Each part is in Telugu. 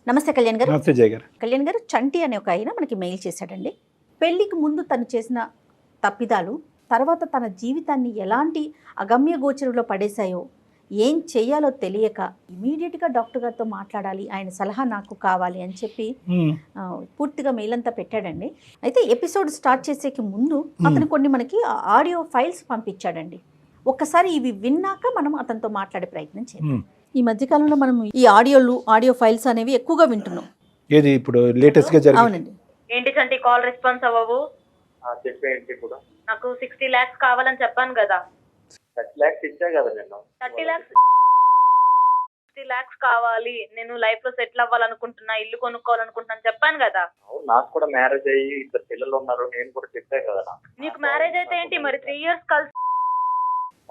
నమస్తే కళ్యాణ్ గారు. నమస్తే జయ గారు. కళ్యాణ్ గారు, చంటి అనే ఒక ఆయన మనకి మెయిల్ చేశాడండి. పెళ్లికి ముందు తను చేసిన తప్పిదాలు తర్వాత తన జీవితాన్ని ఎలాంటి అగమ్య గోచరంలో పడేశాయో, ఏం చేయాలో తెలియక ఇమీడియట్గా డాక్టర్ గారితో మాట్లాడాలి, ఆయన సలహా నాకు కావాలి అని చెప్పి పూర్తిగా మెయిల్ అంతా పెట్టాడండి. అయితే ఎపిసోడ్ స్టార్ట్ చేసేకి ముందు అతను కొన్ని మనకి ఆడియో ఫైల్స్ పంపించాడండి. ఒక్కసారి ఇవి విన్నాక మనం అతనితో మాట్లాడే ప్రయత్నం చేద్దాం. ఈ మధ్యకాలంలో మనం ఈ ఆడియో ఫైల్స్ అనేవి ఎక్కువగా వింటున్నాం. ఏది ఇప్పుడు లేటెస్ట్ గా జరిగింది? అవునండి. ఏంటి చంటి కాల్ రెస్పాన్స్ అవ్వవు? చెప్పేంటి ఇప్పుడు? నాకు 60 lakhs కావాలని చెప్పాను కదా. 30 lakhs ఇచ్చా కదా నేను. 30 lakhs కావాలి, నేను లైఫ్ లో సెటిల్ అవ్వాలనుకుంటున్నా, ఇల్లు కొనుక్కోవాలనుకుంటున్నా చెప్పాను కదా. అవును, నాకు కూడా మ్యారేజ్ అయ్యి 2 పిల్లలు ఉన్నారు, నేను కూడా చెప్పా కదా. నీకు మ్యారేజ్ అయితే ఏంటి మరి 3 years కలిసి?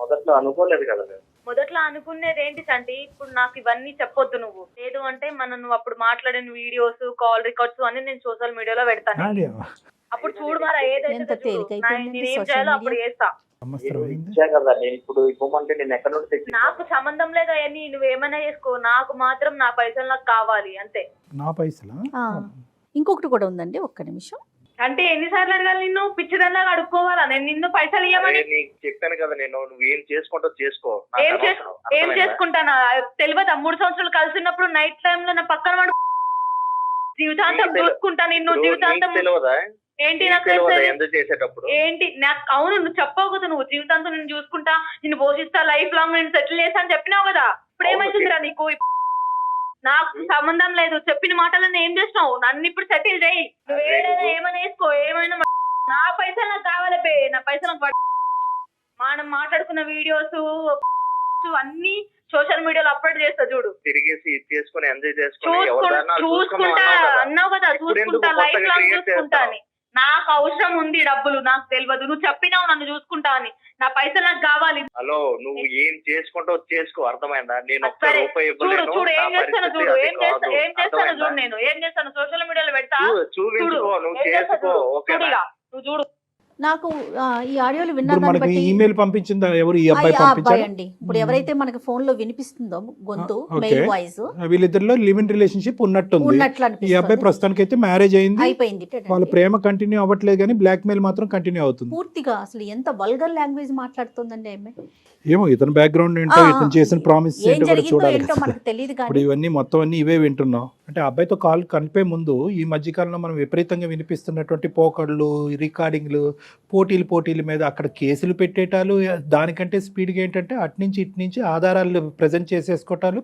మొదట్లో అనుకోలేదు కదా నేను. మొదట్లో అనుకునేది ఏంటి చంటి? ఇప్పుడు నాకు ఇవన్నీ చెప్పొద్దు నువ్వు. లేదు అంటే నువ్వు అప్పుడు మాట్లాడిన వీడియోస్, కాల్ రికార్డ్స్ అన్ని నేను సోషల్ మీడియాలో పెడతాను. అప్పుడు చూడు మరి ఏదైతే నేనేం చేయాలో అప్పుడు చేస్తా. ఇచ్చా కదా నేను. ఇప్పుడు ఇవ్వమంటే నేను ఎక్కడ నుండి తెచ్చి? నాకు సంబంధం లేదు అవన్నీ, నువ్వేమైనా చేసుకో, నాకు మాత్రం నా పైసలు నాకు కావాలి అంతే. నా పైసలా? ఇంకొకటి కూడా ఉందండి, ఒక్క నిమిషం. అంటే ఎన్నిసార్లు అడగాలి నిన్ను? పిచ్చిదల్లా అడుక్కోవాలా నేను నిన్ను పైసలు ఇవ్వమని? నీకు చెప్పాను కదా నేను, నువ్వు ఏం చేసుకుంటావు చేసుకో. ఏం చేసుకుంటానా తెలియదా? 3 సంవత్సరాలు కలిసినప్పుడు నైట్ టైమ్ లో నా పక్కన వాడు జీవితాంతం చూసుకుంటా నిన్ను. జీవితాంతం తెలియదా? ఏంటి నాకు ఎందుకు చేసేటప్పుడు? ఏంటి నాకు? అవును, నువ్వు చెప్పావు కదా, నువ్వు జీవితాంతం నేను చూసుకుంటా, నిన్ను పోషిస్తా, లైఫ్ లాంగ్ నేను సెటిల్ చేస్తా అని చెప్పినావు కదా. ఇప్పుడు ఏమైతుందిరా నీకు? నాకు సంబంధం లేదు, చెప్పిన మాటలను ఏం చేసినావు? నన్ను ఇప్పుడు సెటిల్ చేయి, నువ్వు ఏదైనా ఏమైనా వేసుకో, ఏమైనా. నా పైసలు నాకు కావాలి బే, నా పైసలు మనం మాట్లాడుకున్న వీడియోస్ అన్ని సోషల్ మీడియాలో అప్లోడ్ చేస్తా చూడు. తిరిగేసి చేసుకుని ఎంజాయ్ చూసుకుంటా అన్నావు కదా, చూసుకుంటా, లైఫ్ లాంగ్ చూసుకుంటా అని. నాకు అవసరం ఉంది డబ్బులు, నాకు తెలియదు. నువ్వు చెప్పినావు నన్ను చూసుకుంటా అని, నా పైసలు నాకు కావాలి. హలో, నువ్వు ఏం చేసుకుంటావు చేసుకో, అర్థమైందా? నేను చూడు చూడు ఏం చేస్తాను, చూడు ఏం చేస్తాను చూడు, నేను ఏం చేస్తాను సోషల్ మీడియాలో పెడతా చూపించుకో, నువ్వు చేసుకో. నువ్వు చూడు. నాకు ఈ ఆడియోలు ఇప్పుడు విన్నాను మనకి ఈమెయిల్ పంపించిందా? ఎవరు? ఈ అబ్బాయి పంపించారు అండి. ఇప్పుడు ఎవరైతే మనకి ఫోన్ లో వినిపిస్తుందో గొంతు, మెయిల్ వాయిస్, వీళ్ళిద్దరిలో లివ్ ఇన్ రిలేషన్షిప్ ఉన్నట్టుంది. ఈ అబ్బాయి ప్రస్తుతానికి అయితే మ్యారేజ్ అయిపోయింది. వాళ్ళ ప్రేమ కంటిన్యూ అవ్వట్లేదు కానీ బ్లాక్ మెయిల్ మాత్రం కంటిన్యూ అవుతుంది పూర్తిగా. అసలు ఎంత వల్గర్ లాంగ్వేజ్ మాట్లాడుతుందండి ఆమె. ఏమో ఇతని బ్యాక్గ్రౌండ్ ఏంటో, ఇతను చేసిన ప్రామిస్ ఏంటో కూడా చూడాలి. ఇప్పుడు ఇవన్నీ మొత్తం అన్ని ఇవే వింటున్నాం. అంటే అబ్బాయితో కాల్ కలిపే ముందు ఈ మధ్యకాలంలో మనం విపరీతంగా వినిపిస్తున్నటువంటి పోకళ్ళు, రికార్డింగ్లు, పోటీల మీద అక్కడ కేసులు పెట్టేటాలు, దానికంటే స్పీడ్గా ఏంటంటే అట్నుంచి ఇట్నుంచి ఆధారాలు ప్రజెంట్ చేసేసుకోవటాలు,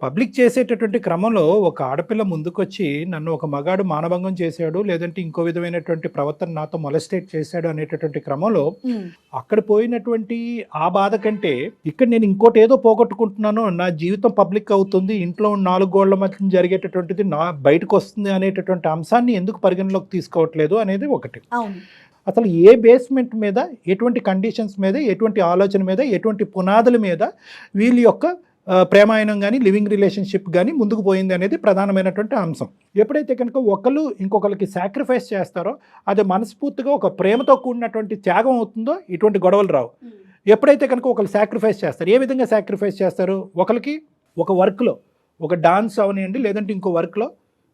పబ్లిక్ చేసేటటువంటి క్రమంలో ఒక ఆడపిల్ల ముందుకొచ్చి నన్ను ఒక మగాడు మానభంగం చేశాడు, లేదంటే ఇంకో విధమైనటువంటి ప్రవర్తన నాతో మొలస్టేట్ చేశాడు అనేటటువంటి క్రమంలో అక్కడ పోయినటువంటి ఆ బాధ కంటే ఇక్కడ నేను ఇంకోటి ఏదో పోగొట్టుకుంటున్నాను, నా జీవితం పబ్లిక్ అవుతుంది, ఇంట్లో 4 గోళ్ల మధ్య జరిగేటటువంటిది నా బయటకు వస్తుంది అనేటటువంటి అంశాన్ని ఎందుకు పరిగణలోకి తీసుకోవట్లేదు అనేది ఒకటి. అసలు ఏ బేస్మెంట్ మీద, ఎటువంటి కండిషన్స్ మీద, ఎటువంటి ఆలోచన మీద, ఎటువంటి పునాదుల మీద వీళ్ళ యొక్క ప్రేమాయణం కానీ లివింగ్ రిలేషన్షిప్ కానీ ముందుకు పోయింది అనేది ప్రధానమైనటువంటి అంశం. ఎప్పుడైతే కనుక ఒకళ్ళు ఇంకొకరికి సాక్రిఫైస్ చేస్తారో అది మనస్ఫూర్తిగా ఒక ప్రేమతో కూడినటువంటి త్యాగం అవుతుందో ఇటువంటి గొడవలు రావు. ఎప్పుడైతే కనుక ఒకళ్ళు సాక్రిఫైస్ చేస్తారు, ఏ విధంగా సాక్రిఫైస్ చేస్తారు? ఒకరికి ఒక వర్క్లో, ఒక డాన్స్ అవనివ్వండి, లేదంటే ఇంకో వర్క్లో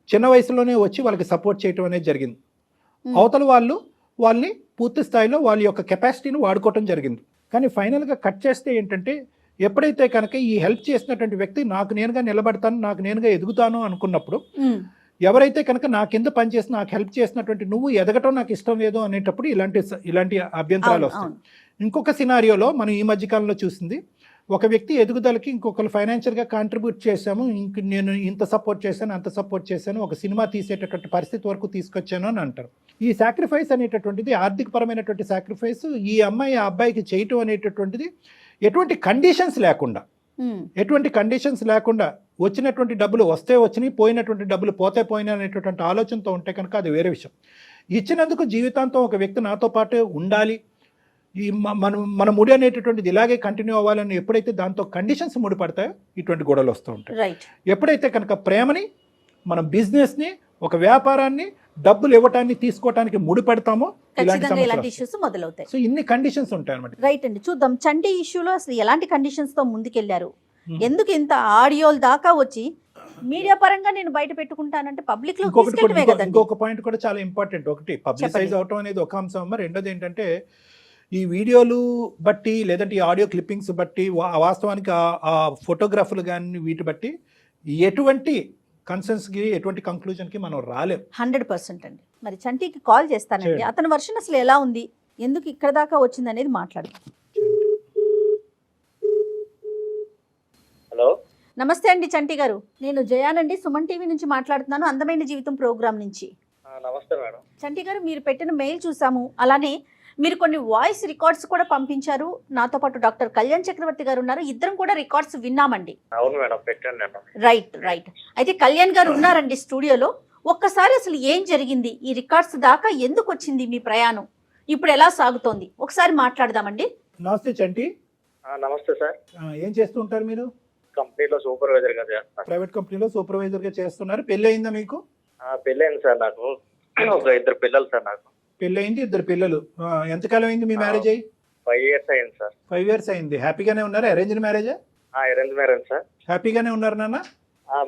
చిన్న వయసులోనే వచ్చి వాళ్ళకి సపోర్ట్ చేయడం అనేది జరిగింది. అవతల వాళ్ళని పూర్తి స్థాయిలో వాళ్ళ యొక్క కెపాసిటీని వాడుకోవటం జరిగింది. కానీ ఫైనల్గా కట్ చేస్తే ఏంటంటే, ఎప్పుడైతే కనుక ఈ హెల్ప్ చేసినటువంటి వ్యక్తి నాకు నేనుగా నిలబడతాను, నాకు నేనుగా ఎదుగుతాను అనుకున్నప్పుడు, ఎవరైతే కనుక నా కింద పనిచేసి నాకు హెల్ప్ చేసినటువంటి నువ్వు ఎదగటం నాకు ఇష్టం లేదు అనేటప్పుడు ఇలాంటి అభ్యంతరాలు వస్తాయి. ఇంకొక సినారియోలో మనం ఈ మధ్యకాలంలో చూసింది, ఒక వ్యక్తి ఎదుగుదలకి ఇంకొకరు ఫైనాన్షియల్గా కాంట్రిబ్యూట్ చేశాము, నేను ఇంత సపోర్ట్ చేశాను, అంత సపోర్ట్ చేశాను, ఒక సినిమా తీసేటటువంటి పరిస్థితి వరకు తీసుకొచ్చాను అని అంటారు. ఈ సాక్రిఫైస్ అనేటటువంటిది, ఆర్థికపరమైనటువంటి సాక్రిఫైస్ ఈ అమ్మాయి ఆ అబ్బాయికి చేయటం అనేటటువంటిది ఎటువంటి కండిషన్స్ లేకుండా వచ్చినటువంటి డబ్బులు వస్తే వచ్చినాయి, పోయినటువంటి డబ్బులు పోతే పోయినాయి అనేటటువంటి ఆలోచనతో ఉంటే కనుక అది వేరే విషయం. ఇచ్చినందుకు జీవితాంతం ఒక వ్యక్తి నాతో పాటే ఉండాలి, ఈ మన ముడి అనేటటువంటిది ఇలాగే కంటిన్యూ అవ్వాలని ఎప్పుడైతే దాంతో కండిషన్స్ ముడిపడతాయో ఇటువంటి గొడవలు వస్తూ ఉంటాయి. ఎప్పుడైతే కనుక ప్రేమని, మన బిజినెస్ని, ఒక వ్యాపారాన్ని, డబ్బులు ఇవ్వటాన్ని తీసుకోవటానికి ముడిపెడతామో ఇలాంటి ఇష్యూస్ మొదలవుతాయి. సో ఇన్ని కండిషన్స్ ఉంటాయి అన్నమాట. రైట్ అండి, చూద్దాం చంటి ఇష్యూలో అసలు ఎలాంటి కండిషన్స్ తో ముందుకెళ్లారు, ఎందుకు ఇంత ఆడియోల దాకా వచ్చి మీడియా పరంగా నేను బయట పెట్టుకుంటానంటే పబ్లిక్ లో ఇంకొకటి కూడా- తీసుకెళ్ళటమే కదండి. ఇంకొక పాయింట్ కూడా చాలా ఇంపార్టెంట్. ఒకటి పబ్లిసైజ్ చెప్పండి. అవటం అనేది ఒక అంశం అమ్మ. రెండోది ఏంటంటే ఈ వీడియోలు బట్టి లేదంటే ఈ ఆడియో క్లిప్పింగ్స్ బట్టి వాస్తవానికి ఆ ఫోటోగ్రాఫర్లు కానీ వీటి బట్టి ఎటువంటి కన్సెన్స్కి ఎటువంటి కంక్లూజన్కి మనం రాలేం. 100% అండి. మరి చంటికి కాల్ చేస్తానండి, చేయండి. అతని వర్షన్ అసలు ఎలా ఉంది, ఎందుకు ఇక్కడ దాకా వచ్చింది అనేది మాట్లాడదాం. హలో నమస్తే అండి చంటి గారు, నేను జయానండి, సుమన్ టీవీ నుంచి మాట్లాడుతున్నాను, అందమైన జీవితం ప్రోగ్రామ్ నుంచి. నమస్తే మేడం. చంటి గారు, మీరు పెట్టిన మెయిల్ చూసాము, అలానే మీరు కొన్ని వాయిస్ రికార్డ్స్ కూడా పంపించారు. నాతో పాటు డాక్టర్ కళ్యాణ్ చక్రవర్తి గారు ఉన్నారు, ఇద్దరం కూడా రికార్డ్స్ విన్నామండి. అవును మేడం, పెట్టాను నేను. రైట్. అయితే కళ్యాణ్ గారు ఉన్నారండి స్టూడియోలో. ఒక్కసారి అసలు ఏం జరిగింది, ఈ రికార్డ్స్ దాకా ఎందుకు వచ్చింది మీ ప్రయాణం, ఇప్పుడు ఎలా సాగుతోంది, ఒకసారి మాట్లాడదామండి. నమస్తే చంటి. నమస్తే సార్. ఏం చేస్తూ ఉంటారు మీరు? కంపెనీలో సూపర్వైజర్ గా చేస్తాను. ప్రైవేట్ కంపెనీలో సూపర్వైజర్గా చేస్తున్నారు. పెళ్ళి అయిందా మీకు? పెళ్ళైంది సార్ నాకు. ఒక 2 పిల్లలు సార్ నాకు. పెళ్ళి అయింది, 2 పిల్లలు. ఎంతకాలం అయింది మీ మ్యారేజ్ అయ్యి? 5 years అయింది సార్. 5 years అయింది. హ్యాపీగానే ఉన్నారా? అరేంజ్డ్ మ్యారేజా? Arrange marriage sir. హ్యాపీగానే ఉన్నారు నాన్న?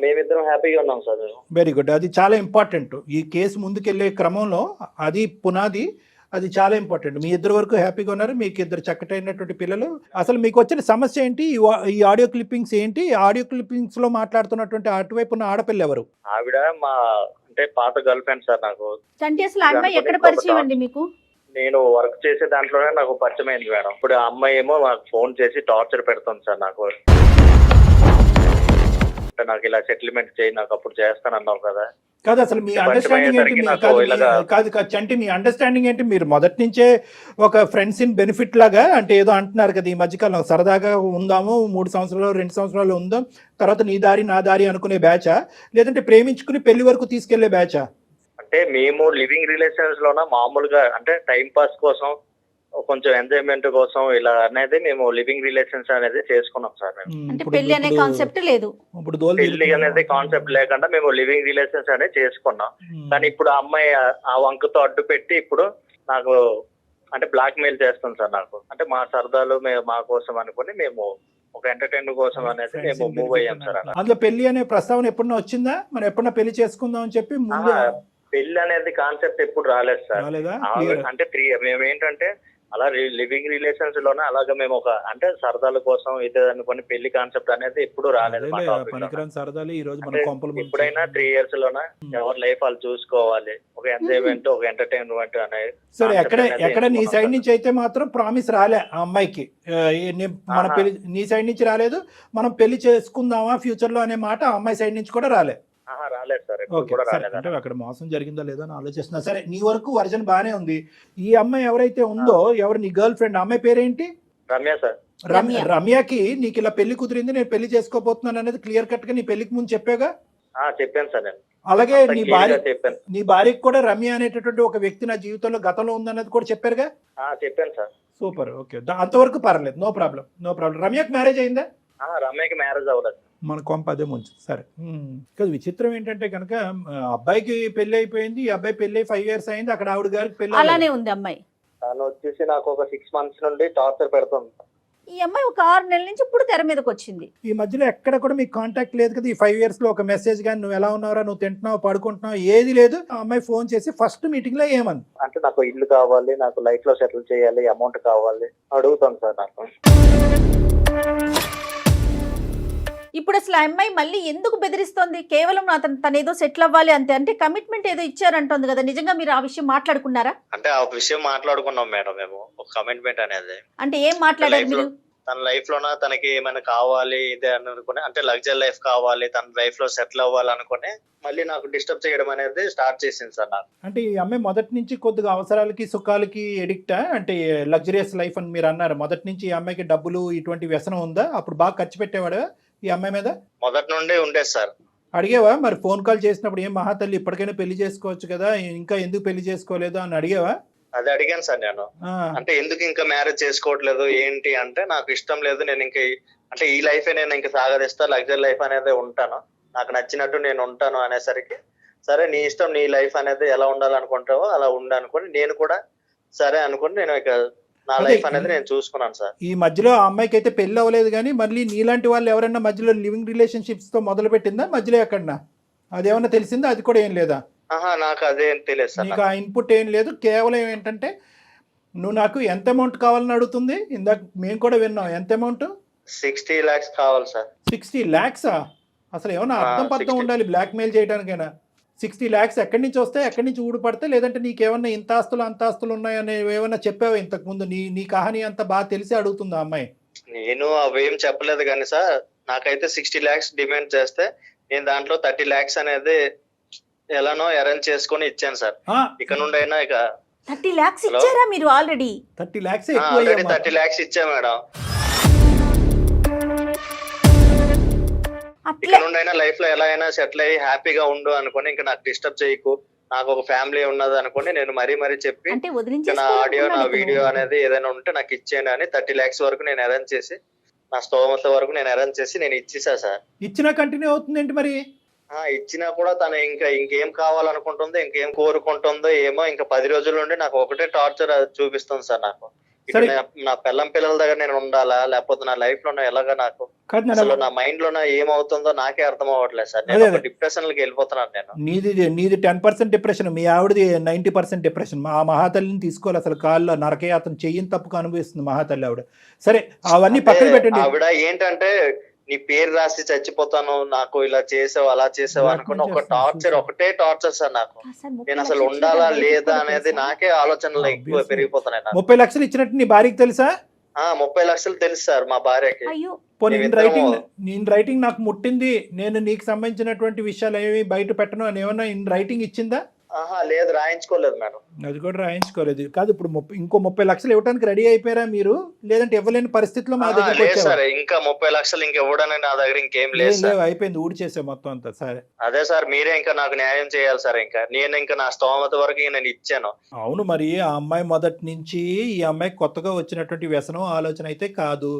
మేమిద్దరం హ్యాపీగా ఉన్నాం సార్. Very good. అది చాలా ఇంపార్టెంట్. ఈ కేసు ముందుకెళ్లే క్రమంలో అది పునాది, అది చాలా ఇంపార్టెంట్. మీ ఇద్దరు వరకు హ్యాపీగా ఉన్నారు, మీకు 2 చక్కటైనటువంటి పిల్లలు. అసలు మీకు వచ్చిన సమస్య ఏంటి? ఈ ఆడియో క్లిప్పింగ్స్ ఏంటి? ఆడియో క్లిప్పింగ్స్ లో మాట్లాడుతున్నటువంటి అటువైపు ఉన్న ఆడపిల్ల ఎవరు? ఆవిడ మా అంటే పాత గర్ల్ ఫ్రెండ్ సార్ నాకు. చంటి, అసలు ఆ అమ్మాయి ఎక్కడ పరిచయం అండి మీకు? నేను వర్క్ చేసే దాంట్లోనే నాకు పరిచయం అయింది మేడం. ఇప్పుడు ఆ అమ్మాయి ఏమో నాకు ఫోన్ చేసి టార్చర్ పెడుతుంది సార్ నాకు. అంటే నాకు ఇలా సెటిల్మెంట్ చేయి, నాకు అప్పుడు చేస్తానన్నావు కదా. కాదు, అసలు మీ అండర్స్టాండింగ్ ఏంటి? కాదు చంటి, మీ అండర్స్టాండింగ్ ఏంటి? మీరు మొదటి నుంచే ఒక ఫ్రెండ్స్ ఇన్ బెనిఫిట్ లాగా, అంటే ఏదో అంటున్నారు కదా ఈ మధ్యకాలం, సరదాగా ఉందాము, 3 సంవత్సరాలు 2 సంవత్సరాలు ఉందాం, తర్వాత నీ దారి నా దారి అనుకునే బ్యాచా, లేదంటే ప్రేమించుకుని పెళ్లి వరకు తీసుకెళ్లే బ్యాచా? అంటే మేము లివింగ్ రిలేషన్స్ లోన మామూలుగా అంటే టైం పాస్ కోసం, కొంచెం ఎంజాయ్మెంట్ కోసం ఇలా అనేది మేము లివింగ్ రిలేషన్స్ అనేది చేసుకున్నాం సార్. మేము అంటే పెళ్లి అనే కాన్సెప్ట్ లేదు. ఇప్పుడు పెళ్లి అనేది కాన్సెప్ట్ లేకుండా మేము లివింగ్ రిలేషన్స్ అనేది చేసుకున్నాం. కానీ ఇప్పుడు ఆ అమ్మాయి ఆ వంకతో అడ్డు పెట్టి ఇప్పుడు నాకు అంటే బ్లాక్ మెయిల్ చేస్తుంది సార్ నాకు. అంటే మా సరదాలు మా కోసం అనుకుని మేము ఒక ఎంటర్టైన్మెంట్ కోసం అనేది మేము మూవ్ అయ్యాం సార్. అలా అందులో పెళ్లి అనే ప్రస్తావన ఎప్పుడన్నా వచ్చిందా? మరి ఎప్పుడన్నా పెళ్లి చేసుకుందాం అని చెప్పి ముందు పెళ్లి అనేది కాన్సెప్ట్ ఎప్పుడు రాలేదు సార్. రాలేదా? అంటే మేము ఏంటంటే అలా లివింగ్ రిలేషన్స్ లోనే అలాగే మేము ఒక అంటే సరదాల కోసం ఇది అనుకుని పెళ్లి కాన్సెప్ట్ అనేది ఎప్పుడు రాలేదు మా టాపిక్ లో. పనికిరాని సరదాలు ఈ రోజు మన అంటే కొంపలు ముంచుతాయి. ఇప్పుడైనా 3 years లోన ఎవరి లైఫ్ వాళ్ళు చూసుకోవాలి, ఒక ఎంజాయ్మెంట్ ఒక ఎంటర్టైన్మెంట్ అనేది. సరే, ఎక్కడ నీ సైడ్ నుంచి అయితే మాత్రం ప్రామిస్ రాలే ఆ అమ్మాయికి, మన పెళ్లి నీ సైడ్ నుంచి రాలేదు, మనం పెళ్లి చేసుకుందామా ఫ్యూచర్ లో అనే మాట ఆ అమ్మాయి సైడ్ నుంచి కూడా రాలే. రాలేదు సార్, ఓకే, కూడా సరే. రాలేదు. అంటే అక్కడ మోసం జరిగిందా లేదా అని ఆలోచిస్తున్నా. సరే, నీ వరకు వర్జన్ బానే ఉంది. ఈ అమ్మాయి ఎవరైతే ఉందో, ఎవరు నీ గర్ల్ ఫ్రెండ్, అమ్మాయి పేరేంటి? రమ్య సార్. రమ్యకి నీకు ఇలా పెళ్లి కుదిరింది, నేను పెళ్లి చేసుకోబోతున్నాను అనేది క్లియర్ కట్ గా నీ పెళ్లికి ముందు చెప్పాగా? చెప్పాను సార్ నేను. అలాగే చెప్పాను. నీ భార్యకి కూడా రమ్య అనేటటువంటి ఒక వ్యక్తి నా జీవితంలో గతంలో ఉందన్నది కూడా చెప్పారుగా? చెప్పాను సార్. సూపర్, ఓకే, అంతవరకు పర్లేదు, నో ప్రాబ్లం. రమ్యకి మ్యారేజ్ అయిందా? రమ్యకి మ్యారేజ్ అవ్వలేదు. మన కొంప అదే ముంచు. సరే, కదా విచిత్రం ఏంటంటే కనుక అబ్బాయికి పెళ్లి అయిపోయింది, ఈ అబ్బాయి పెళ్లి 5 years అయింది, అక్కడ ఆవిడ గారికి పెళ్లి అలానే ఉంది అమ్మాయి. తను వచ్చేసి నాకు ఒక 6 months నుండి టార్చర్ పెడుతుంది. ఈ అమ్మాయి ఒక 6 నెలల నుంచి ఇప్పుడు తెర మీదకి వచ్చింది. ఈ మధ్యలో ఎక్కడ కూడా మీకు కాంటాక్ట్ లేదు కదా? ఈ 5 years లో ఒక మెసేజ్ కానీ, నువ్వు ఎలా ఉన్నారా, నువ్వు తింటున్నావు, పడుకుంటున్నావు, ఏది లేదు. ఆ అమ్మాయి ఫోన్ చేసి ఫస్ట్ మీటింగ్ లో ఏమంది? అంటే నాకు ఇల్లు కావాలి, నాకు లైఫ్ లో సెటిల్ చేయాలి, అమౌంట్ కావాలి అడుగుతాను సార్ నాకు. ఇప్పుడు అసలు ఆ అమ్మాయి మళ్ళీ ఎందుకు బెదిరిస్తోంది? కేవలం తను ఏదో సెటిల్ అవ్వాలి అంతే, అంటే కమిట్మెంట్ ఏదో ఇచ్చారంటోంది కదా, నిజంగా మీరు ఆ విషయం మాట్లాడుకున్నారా? అంటే ఆ విషయం మాట్లాడుకున్నాం మేడం మేము, ఒక కమిట్మెంట్ అనేది. అంటే ఏం మాట్లాడారు మీరు? తన లైఫ్ లోన తనకి ఏమైనా కావాలి ఇదే అనుకుని, అంటే లగ్జరీ లైఫ్ కావాలి, తన లైఫ్ లో సెటిల్ అవ్వాలి అనుకుని మళ్ళీ నాకు డిస్టర్బ్ చేయడం అనేది స్టార్ట్ చేసింది సార్ నాకు. అంటే ఈ అమ్మాయి మొదటి నుంచి కొద్దిగా అవసరాలకి సుఖాలకి ఎడిక్టా? అంటే లగ్జరియస్ లైఫ్ అని మీరు అన్నారు, మొదటి నుంచి ఈ అమ్మాయికి డబ్బులు ఇటువంటి వ్యసనం ఉందా? అప్పుడు బాగా ఖర్చు పెట్టేవాడా ఈ అమ్మాయి మీద? మొదటి నుండి ఉండేది సార్. అడిగేవా మరి? ఫోన్ కాల్ చేసినప్పుడు ఏం మహాతల్లి ఇప్పటికైనా పెళ్లి చేసుకోవచ్చు కదా, ఇంకా ఎందుకు పెళ్లి చేసుకోలేదు అని అడిగేవా? అది అడిగాను సార్ నేను. అంటే ఎందుకు ఇంకా మ్యారేజ్ చేసుకోవట్లేదు ఏంటి అంటే, నాకు ఇష్టం లేదు, నేను ఇంకా అంటే ఈ లైఫ్ నేను ఇంకా సాగదిస్తా, లగ్జరీ లైఫ్ అనేది ఉంటాను, నాకు నచ్చినట్టు నేను ఉంటాను అనేసరికి, సరే నీ ఇష్టం, నీ లైఫ్ అనేది ఎలా ఉండాలనుకుంటావో అలా ఉండనుకొని నేను కూడా సరే అనుకుని నేను ఇక నా అదే, లైఫ్ అనేది నేను చూసుకున్నాను సార్. ఈ మధ్యలో ఆ అమ్మాయికి అయితే పెళ్లి అవ్వలేదు, కానీ మళ్ళీ నీలాంటి వాళ్ళు ఎవరైనా మధ్యలో లివింగ్ రిలేషన్షిప్స్ తో మొదలు పెట్టిందా మధ్యలో ఎక్కడన్నా? అదేమన్నా తెలిసిందా? అది కూడా ఏం లేదా? నాకు అదేం తెలియదు సార్. నీకు ఆ ఇన్పుట్ ఏం లేదు, కేవలం ఏంటంటే నువ్వు నాకు ఎంత అమౌంట్ కావాలని అడుగుతుంది. ఇందాక మేము కూడా విన్నాం, ఎంత అమౌంట్? 60 lakhs కావాలి సార్. 60 lakhs? అసలు ఏమన్నా అర్థం పర్థం 60. ఉండాలి బ్లాక్ మెయిల్ చేయడానికైనా. 60 lakhs ఎక్కడి నుంచి వస్తాయి, ఎక్కడి నుంచి ఊడిపడతాయి? లేదంటే నీకేమన్నా ఇంత ఆస్తులు అంత ఆస్తులు ఉన్నాయని ఏమన్నా చెప్పావా ఇంతకు ముందు? నీ కహాని అంతా బాగా తెలిసి అడుగుతుంది ఆ అమ్మాయి. నేను అవేం చెప్పలేదు కానీ సార్, నాకైతే 60 lakhs డిమాండ్ చేస్తే నేను దాంట్లో 30 lakhs అనేది ఎలానో అరేంజ్ చేసుకొని ఇచ్చాను సార్. ఇక నుండి అయినా ఇక 30 lakhs ఇచ్చారా మీరు ఆల్రెడీ? 30 lakhs ఆల్రెడీ ఎక్కువ. 30 lakhs ఇచ్చా మేడం. ఇక అట్లా నుండి అయినా లైఫ్ లో ఎలా అయినా సెటిల్ అయ్యి హ్యాపీగా ఉండు అనుకుని, ఇంకా నాకు డిస్టర్బ్ చేయకు, నాకు ఒక ఫ్యామిలీ ఉన్నది అనుకుని నేను మరీ చెప్పి అంటే ఇంకా నా ఆడియో నా వీడియో అనేది ఏదైనా ఉంటే నాకు ఇచ్చేయండి అని 30 lakhs వరకు నేను అరేంజ్ చేసి, నా స్తోమత వరకు నేను అరేంజ్ చేసి నేను ఇచ్చేసా సార్. ఇచ్చినా కంటిన్యూ అవుతుంది ఏంటి మరి? ఇచ్చినా కూడా తను ఇంకేం కావాలనుకుంటుందో, ఇంకేం కోరుకుంటుందో ఏమో, ఇంకా 10 రోజుల నుండి నాకు ఒకటే టార్చర్ చూపిస్తుంది సార్. నాకు సరే. నా పిల్లల దగ్గర నేను ఉండాలా, లేకపోతే నా లైఫ్ లో ఎలాగా, నాకు అసలు నా మైండ్ లో ఏమవుతుందో నాకే అర్థం అవ్వట్లేదు సార్. నేను డిప్రెషన్ లోకి వెళ్ళిపోతున్నాను నేను. నీది 10% డిప్రెషన్, మీ ఆవిడది 90% డిప్రెషన్. ఆ మహాతల్లిని తీసుకోవాలి అసలు కాల్లో నరకయాతన చెయ్యని తప్పుకు అనుభవిస్తుంది మహాతల్లి ఆవిడ. సరే అవన్నీ పక్కన పెట్టండి. ఆవిడ ఏంటంటే నీ పేరు రాసి చచ్చిపోతాను, నాకు ఇలా చేసావు అలా చేసావు అనుకున్న ఒకటే టార్చర్ సార్ నాకు. నేను అసలు ఉండాలా లేదా అనేది నాకే ఆలోచనలు ఎక్కువ పెరిగిపోతున్నాయి నాకు. 30 లక్షలు ఇచ్చినట్టు నీ భార్యకి తెలుసా? 30 లక్షలు తెలుసు సార్ మా భార్యకి. ఇన్ రైటింగ్ నాకు ముట్టింది, నేను నీకు సంబంధించినటువంటి విషయాలు ఏమి బయట పెట్టను అని ఏమన్నా ఇన్ రైటింగ్ ఇచ్చిందా? లేదు, రాయించుకోలేదు మేడం. అది కూడా రాయించుకోలేదు. కాదు, ఇప్పుడు ఇంకో 30 లక్షలు ఇవ్వడానికి రెడీ అయిపోయారా మీరు? లేదంటే ఇవ్వలేని పరిస్థితిలో మా దగ్గర ఇంకా 30 లక్షలు ఇంకా ఇవ్వడానికి నా దగ్గర ఇంకేం లేదు, అయిపోయింది, ఊడి చేసే మొత్తం అంతా. సరే అదే సార్, మీరే ఇంకా నాకు న్యాయం చేయాలి సార్. ఇంకా నా స్తోమత వరకు నేను ఇచ్చాను. అవును, మరి ఆ అమ్మాయి మొదటి నుంచి ఈ అమ్మాయి కొత్తగా వచ్చినటువంటి వ్యసనం ఆలోచన అయితే కాదు.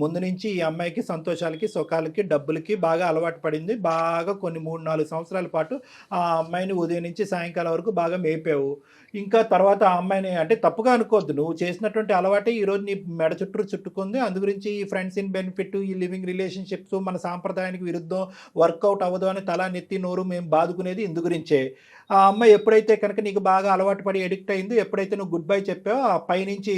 ముందు నుంచి ఈ అమ్మాయికి సంతోషాలకి సుఖాలకి డబ్బులకి బాగా అలవాటు పడింది. బాగా కొన్ని 3-4 సంవత్సరాల పాటు ఆ అమ్మాయిని ఉదయం నుంచి సాయంకాలం వరకు బాగా మేపావు. ఇంకా తర్వాత ఆ అమ్మాయిని, అంటే తప్పుగా అనుకోవద్దు, నువ్వు చేసినటువంటి అలవాటే ఈరోజు నీ మెడ చుట్టుకుంది. అందు గురించి ఈ ఫ్రెండ్స్ ఇన్ బెనిఫిట్, ఈ లివింగ్ రిలేషన్షిప్స్ మన సాంప్రదాయానికి విరుద్ధం, వర్కౌట్ అవ్వదు అని తలా నెత్తి నోరు మేము బాదుకునేది ఇందు గురించే. ఆ అమ్మాయి ఎప్పుడైతే కనుక నీకు బాగా అలవాటు పడి ఎడిక్ట్ అయిందో, ఎప్పుడైతే నువ్వు గుడ్ బై చెప్పావో, ఆ పైనుంచి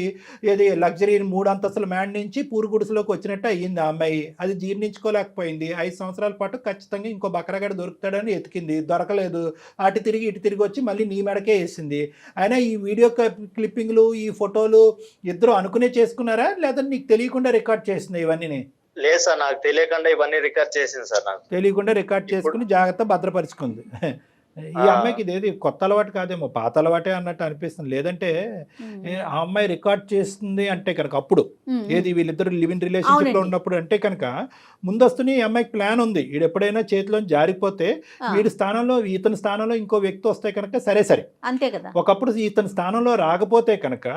ఏది లగ్జరీ 3 అంతస్తుల మ్యాడ్ నుంచి పూరుగుడిసలోకి వచ్చినట్టు అయ్యింది ఆ అమ్మాయి. అది జీర్ణించుకోలేకపోయింది. 5 సంవత్సరాల పాటు ఖచ్చితంగా ఇంకో బకరగాడు దొరుకుతాడని ఎతికింది, దొరకలేదు. అటు తిరిగి వచ్చి మళ్ళీ నీ మెడకే వేసింది. అయినా ఈ వీడియో క్లిప్పింగ్లు, ఈ ఫోటోలు ఇద్దరు అనుకునే చేసుకున్నారా, లేదా నీకు తెలియకుండా రికార్డ్ చేసింది ఇవన్నీ? లేదు సార్, నాకు తెలియకుండా ఇవన్నీ రికార్డ్ చేసింది సార్. నాకు తెలియకుండా రికార్డ్ చేసుకుని జాగ్రత్త భద్రపరుచుకుంది. ఈ అమ్మాయికి ఇదేది కొత్త అలవాటు కాదేమో, పాత అలవాటే అన్నట్టు అనిపిస్తుంది. లేదంటే ఆ అమ్మాయి రికార్డ్ చేస్తుంది అంటే కనుక అప్పుడు ఏది వీళ్ళిద్దరు లివ్ ఇన్ రిలేషన్షిప్ లో ఉన్నప్పుడు అంటే కనుక ముందస్తుని ఈ అమ్మాయికి ప్లాన్ ఉంది. వీడు ఎప్పుడైనా చేతిలో జారిపోతే వీడి స్థానంలో ఇతని స్థానంలో ఇంకో వ్యక్తి వస్తే కనుక సరే అంతే కదా. ఒకప్పుడు ఇతని స్థానంలో రాకపోతే కనుక